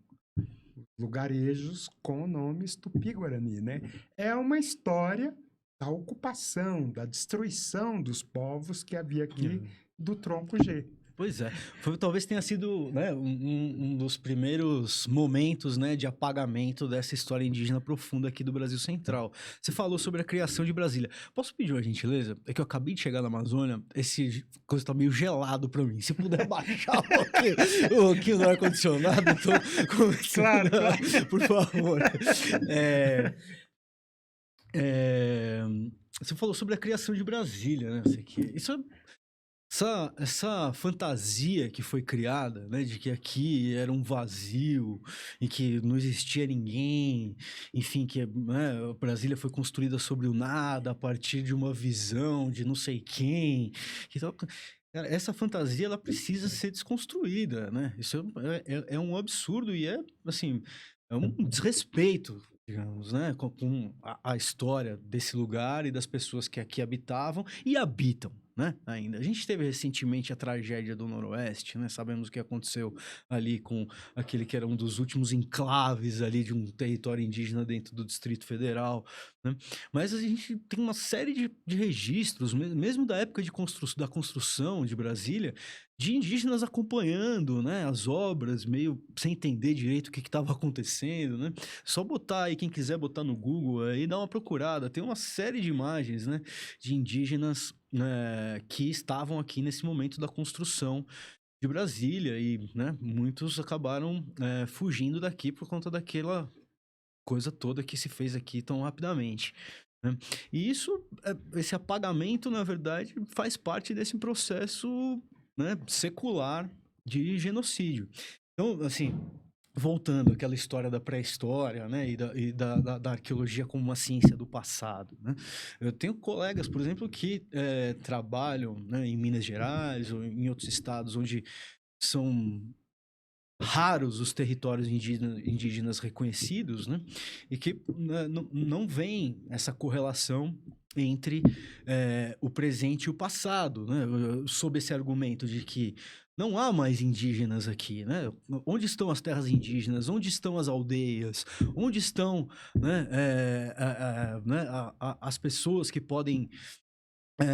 lugarejos com nomes tupi-guarani, né? É uma história da ocupação, da destruição dos povos que havia aqui do tronco G.
Pois é, talvez tenha sido, né, um dos primeiros momentos, né, de apagamento dessa história indígena profunda aqui do Brasil Central. Você falou sobre a criação de Brasília. Posso pedir uma gentileza? É que eu acabei de chegar na Amazônia, esse coisa tá meio gelado para mim. Se puder baixar um pouquinho do ar-condicionado,
Claro.
Por favor. Você falou sobre a criação de Brasília, né? Isso é... Essa fantasia que foi criada, né, de que aqui era um vazio, em que não existia ninguém, enfim, que né, Brasília foi construída sobre o nada, a partir de uma visão de não sei quem. Então, essa fantasia ela precisa ser desconstruída, né? Isso é um absurdo e assim, é um desrespeito, digamos, né, com a história desse lugar e das pessoas que aqui habitavam e habitam. Né, ainda. A gente teve recentemente a tragédia do Noroeste, né? Sabemos o que aconteceu ali com aquele que era um dos últimos enclaves ali de um território indígena dentro do Distrito Federal, né? Mas a gente tem uma série de registros, mesmo da época da construção de Brasília, de indígenas acompanhando, né, as obras, meio sem entender direito o que estava acontecendo, né? Só botar aí, quem quiser botar no Google aí, dá uma procurada. Tem uma série de imagens, né, de indígenas que estavam aqui nesse momento da construção de Brasília e, né, muitos acabaram fugindo daqui por conta daquela coisa toda que se fez aqui tão rapidamente. Né? E esse apagamento, na verdade, faz parte desse processo, né, secular de genocídio. Então, assim, voltando àquela história da pré-história, né, e da arqueologia como uma ciência do passado, né? Eu tenho colegas, por exemplo, que trabalham, né, em Minas Gerais ou em outros estados onde são raros os territórios indígenas reconhecidos, né, e que não vem essa correlação entre o presente e o passado, né, sob esse argumento de que não há mais indígenas aqui, né? Onde estão as terras indígenas? Onde estão as aldeias? Onde estão, né, as pessoas que podem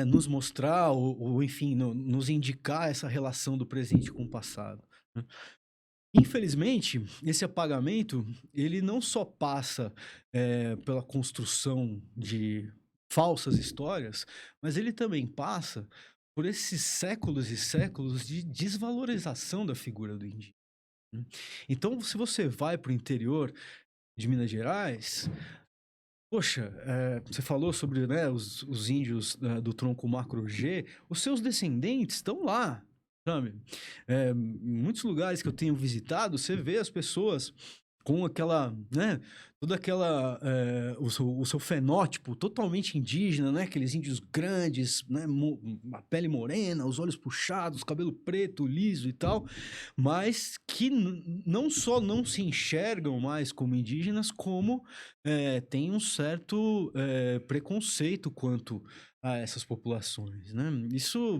nos mostrar ou enfim, nos indicar essa relação do presente com o passado? Né? Infelizmente, esse apagamento, ele não só passa pela construção de falsas histórias, mas ele também passa por esses séculos e séculos de desvalorização da figura do indígena. né? Então, se você vai para o interior de Minas Gerais, poxa, você falou sobre, né, os índios do tronco macro G, os seus descendentes estão lá, sabe? Em muitos lugares que eu tenho visitado, você vê as pessoas com aquela, né, toda aquela, o seu fenótipo totalmente indígena, né, aqueles índios grandes, né, a pele morena, os olhos puxados, cabelo preto, liso e tal, mas que não só não se enxergam mais como indígenas, como tem um certo preconceito quanto a essas populações, né? Isso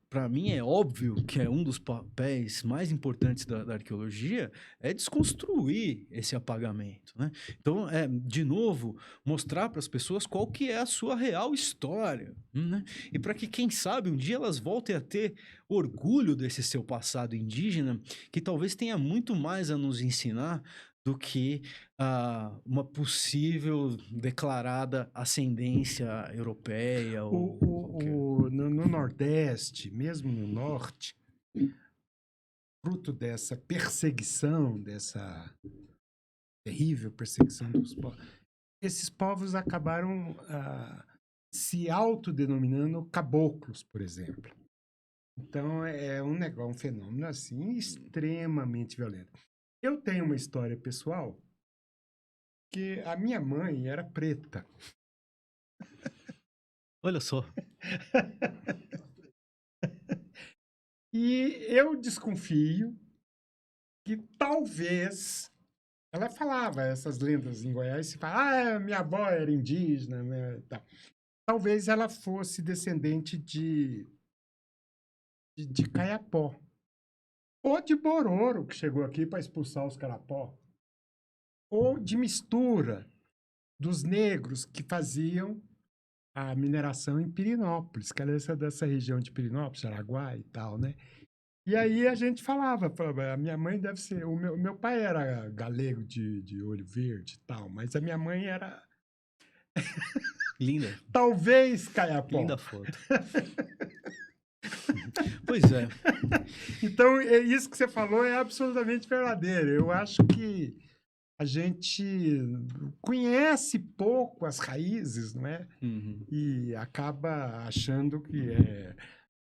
para mim é óbvio que é um dos papéis mais importantes da arqueologia é desconstruir esse apagamento, né? Então, de novo, mostrar para as pessoas qual que é a sua real história, né? E para que, quem sabe, um dia elas voltem a ter orgulho desse seu passado indígena, que talvez tenha muito mais a nos ensinar do que uma possível declarada ascendência europeia ou qualquer...
No Nordeste, mesmo no Norte, fruto dessa perseguição, dessa terrível perseguição dos povos, esses povos acabaram se autodenominando caboclos, por exemplo. Então, é um negócio, um fenômeno assim extremamente violento. Eu tenho uma história pessoal que a minha mãe era preta.
Olha só.
E eu desconfio que talvez ela falava essas lendas em Goiás, se fala, minha avó era indígena, né, tal. Talvez ela fosse descendente de Caiapó. Ou de Bororo, que chegou aqui para expulsar os Carapó. Ou de mistura dos negros que faziam a mineração em Pirinópolis, que era dessa região de Pirinópolis, Araguá e tal, né? E aí a gente falava, a minha mãe deve ser... O meu pai era galego de olho verde e tal, mas a minha mãe era...
Linda.
Talvez Caiapó.
Linda foto. Pois é.
Então, isso que você falou é absolutamente verdadeiro. Eu acho que a gente conhece pouco as raízes, não é?
Uhum.
E acaba achando que é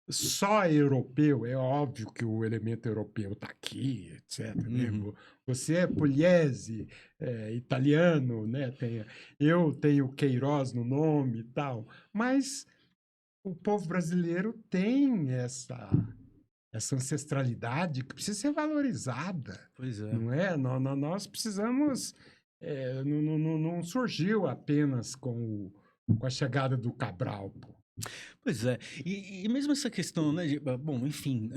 só europeu. É óbvio que o elemento europeu está aqui, etc. Né?
Uhum.
Você é pugliese, italiano, né? Eu tenho Queiroz no nome e tal. Mas o povo brasileiro tem essa ancestralidade que precisa ser valorizada,
Pois é.
não é? Nós precisamos... não surgiu apenas com a chegada do Cabral, pô.
Pois é. E mesmo essa questão, né, bom, enfim,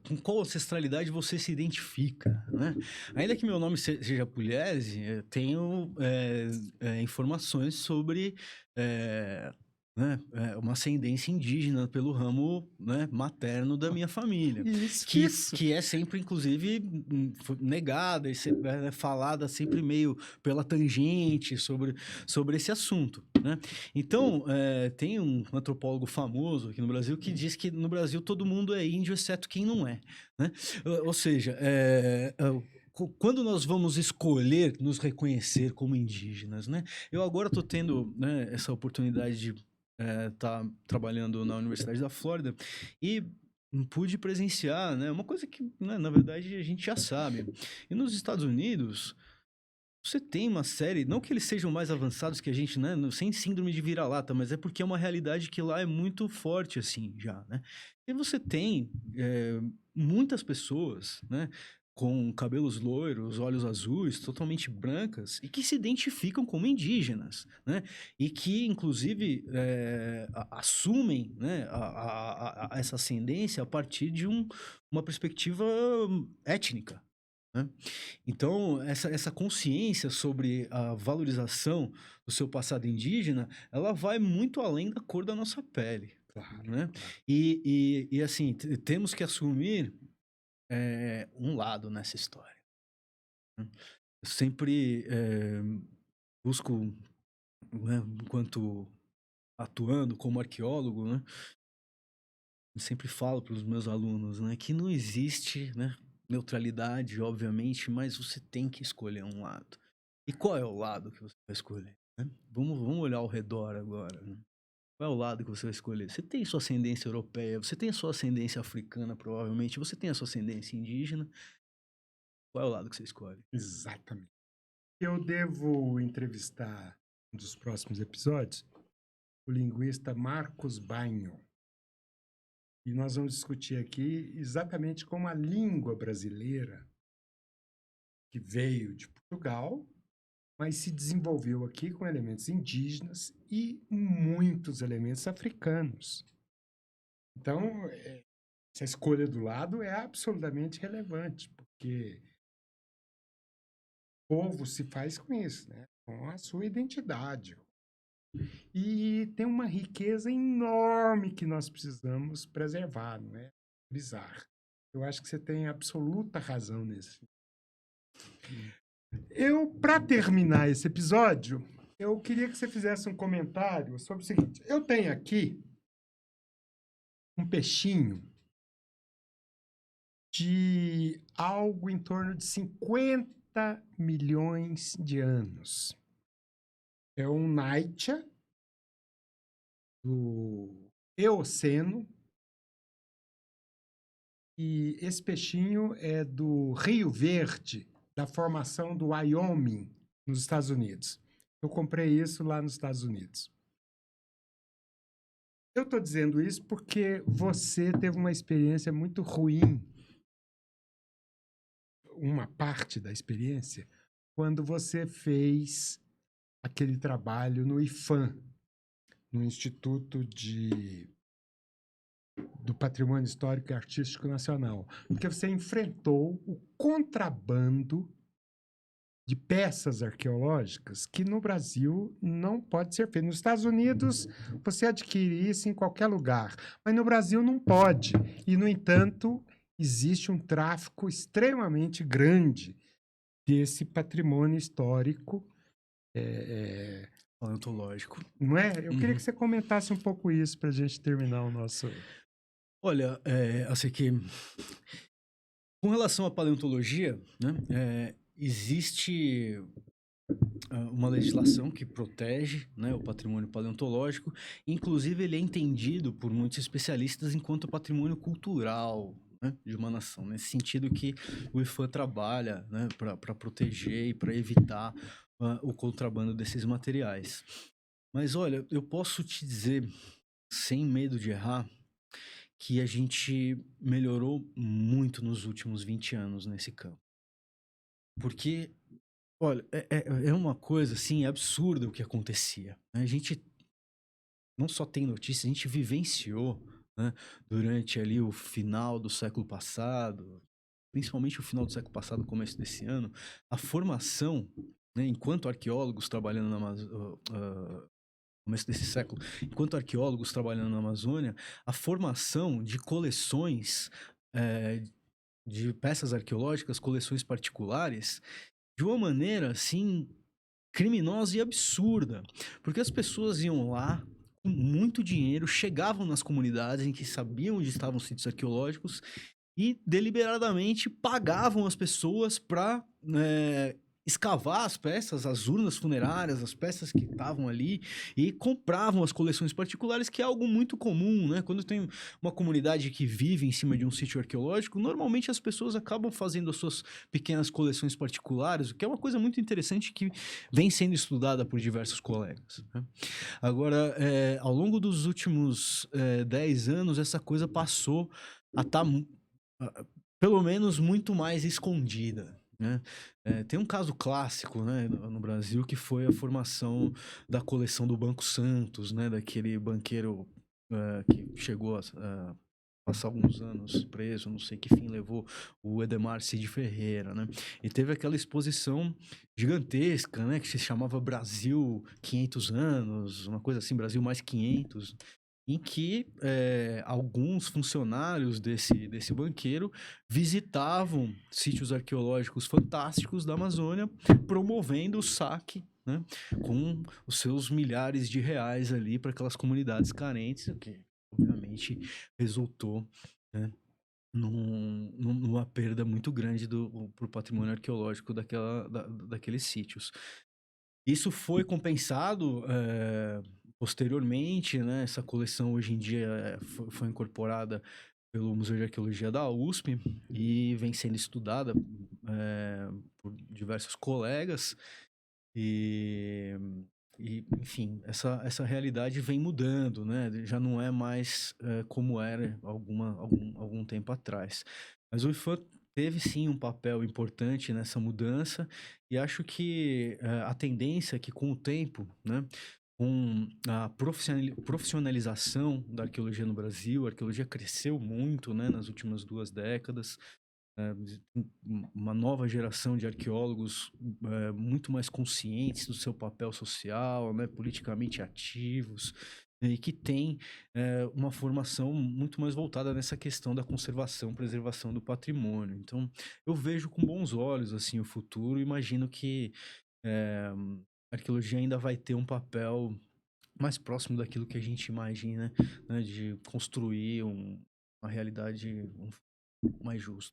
com qual ancestralidade você se identifica, né? Ainda que meu nome seja Pugliese, eu tenho informações sobre né, uma ascendência indígena pelo ramo, né, materno da minha família,
Isso.
que é sempre, inclusive, negada e falada sempre meio pela tangente sobre esse assunto, né? Então, tem um antropólogo famoso aqui no Brasil que diz que no Brasil todo mundo é índio, exceto quem não é, né? Ou seja, quando nós vamos escolher nos reconhecer como indígenas, né? Eu agora estou tendo, né, essa oportunidade de estar trabalhando na Universidade da Flórida e pude presenciar, né, uma coisa que, né, na verdade, a gente já sabe. E nos Estados Unidos, você tem uma série, não que eles sejam mais avançados que a gente, né, sem síndrome de vira-lata, mas é porque é uma realidade que lá é muito forte, assim, já, né? E você tem muitas pessoas, né, com cabelos loiros, olhos azuis, totalmente brancas, e que se identificam como indígenas, né? E que, inclusive, assumem, né, essa ascendência a partir de uma perspectiva étnica, né? Então, essa consciência sobre a valorização do seu passado indígena, ela vai muito além da cor da nossa pele,
Claro,
né?
claro.
E assim, temos que assumir um lado nessa história, né? Eu sempre busco, né, enquanto atuando como arqueólogo, né, eu sempre falo para os meus alunos, né, que não existe, né, neutralidade, obviamente, mas você tem que escolher um lado. E qual é o lado que você vai escolher, né? Vamos olhar ao redor agora, né? Qual é o lado que você vai escolher? Você tem sua ascendência europeia, você tem a sua ascendência africana, provavelmente, você tem a sua ascendência indígena. Qual é o lado que você escolhe?
Exatamente. Eu devo entrevistar, um dos próximos episódios, o linguista Marcos Banho. E nós vamos discutir aqui exatamente como a língua brasileira, que veio de Portugal, mas se desenvolveu aqui com elementos indígenas e muitos elementos africanos. Então, essa escolha do lado é absolutamente relevante, porque o povo se faz com isso, né? Com a sua identidade. E tem uma riqueza enorme que nós precisamos preservar, não é? Bizarro. Eu acho que você tem absoluta razão nisso. Para terminar esse episódio, eu queria que você fizesse um comentário sobre o seguinte. Eu tenho aqui um peixinho de algo em torno de 50 milhões de anos. É um Naitia do Eoceno. E esse peixinho é do Rio Verde, da formação do Wyoming, nos Estados Unidos. Eu comprei isso lá nos Estados Unidos. Eu estou dizendo isso porque você teve uma experiência muito ruim, uma parte da experiência, quando você fez aquele trabalho no IFAM, no Instituto do Patrimônio Histórico e Artístico Nacional, porque você enfrentou o contrabando de peças arqueológicas que no Brasil não pode ser feito. Nos Estados Unidos, você adquire isso em qualquer lugar, mas no Brasil não pode. E, no entanto, existe um tráfico extremamente grande desse patrimônio histórico.
Paleontológico.
Não é? Eu queria que você comentasse um pouco isso para a gente terminar o nosso...
Olha, assim que com relação à paleontologia, né, existe uma legislação que protege, né, o patrimônio paleontológico. Inclusive, ele é entendido por muitos especialistas enquanto patrimônio cultural, né, de uma nação. Nesse sentido que o IFAM trabalha, né, para proteger e para evitar o contrabando desses materiais. Mas olha, eu posso te dizer, sem medo de errar, que a gente melhorou muito nos últimos 20 anos nesse campo. Porque, olha, é uma coisa, assim, absurda o que acontecia. A gente não só tem notícia, a gente vivenciou, né, durante ali o final do século passado, principalmente o final do século passado, começo desse ano, a formação, né, enquanto arqueólogos trabalhando na começo desse século, enquanto arqueólogos trabalhando na Amazônia, a formação de coleções de peças arqueológicas, coleções particulares, de uma maneira, assim, criminosa e absurda. Porque as pessoas iam lá com muito dinheiro, chegavam nas comunidades em que sabiam onde estavam os sítios arqueológicos e deliberadamente pagavam as pessoas para escavar as peças, as urnas funerárias, as peças que estavam ali, e compravam as coleções particulares, que é algo muito comum, né? Quando tem uma comunidade que vive em cima de um sítio arqueológico, normalmente as pessoas acabam fazendo as suas pequenas coleções particulares, o que é uma coisa muito interessante que vem sendo estudada por diversos colegas, né? Agora, ao longo dos últimos 10 anos, essa coisa passou a estar pelo menos muito mais escondida, né? Tem um caso clássico, né, no Brasil, que foi a formação da coleção do Banco Santos, né, daquele banqueiro que chegou a passar alguns anos preso, não sei que fim levou, o Edemar Cid Ferreira, né? E teve aquela exposição gigantesca, né, que se chamava Brasil 500 anos, uma coisa assim, Brasil mais 500, em que alguns funcionários desse banqueiro visitavam sítios arqueológicos fantásticos da Amazônia, promovendo o saque, né, com os seus milhares de reais ali para aquelas comunidades carentes, o que obviamente resultou, né, uma perda muito grande para o patrimônio arqueológico daqueles sítios. Isso foi compensado posteriormente, né? Essa coleção hoje em dia foi incorporada pelo Museu de Arqueologia da USP e vem sendo estudada por diversos colegas e enfim, essa realidade vem mudando, né? Já não é mais como era algum tempo atrás. Mas o IFAM teve sim um papel importante nessa mudança e acho que a tendência é que com o tempo, né? Com a profissionalização da arqueologia no Brasil, a arqueologia cresceu muito, né, nas últimas 2 décadas. Uma nova geração de arqueólogos muito mais conscientes do seu papel social, né, politicamente ativos, e que tem uma formação muito mais voltada nessa questão da conservação, preservação do patrimônio. Então, eu vejo com bons olhos assim o futuro, imagino que a arqueologia ainda vai ter um papel mais próximo daquilo que a gente imagina, né, de construir uma realidade mais justa.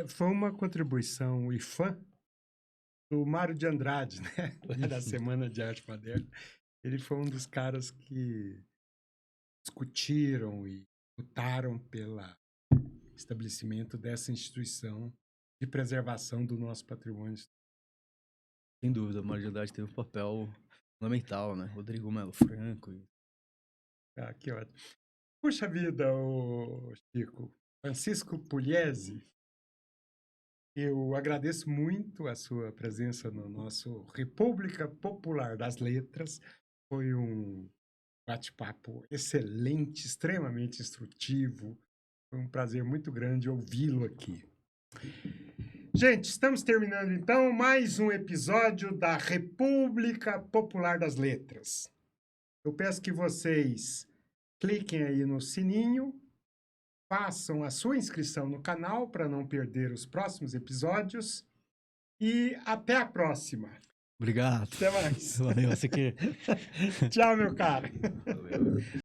Foi uma contribuição IFAM do Mário de Andrade, né? Lá da Semana de Arte Moderna. Ele foi um dos caras que discutiram e lutaram pelo estabelecimento dessa instituição de preservação do nosso patrimônio.
Sem dúvida, a Mário de Andrade teve um papel fundamental, né? Rodrigo Melo Franco.
Ah, que ótimo. Puxa vida, ô Chico. Francisco Pugliese, eu agradeço muito a sua presença no nosso República Popular das Letras. Foi um bate-papo excelente, extremamente instrutivo. Foi um prazer muito grande ouvi-lo aqui. Gente, estamos terminando então mais um episódio da República Popular das Letras. Eu peço que vocês cliquem aí no sininho, façam a sua inscrição no canal para não perder os próximos episódios e até a próxima.
Obrigado.
Até mais.
Valeu, você que...
Tchau, meu cara.
Valeu.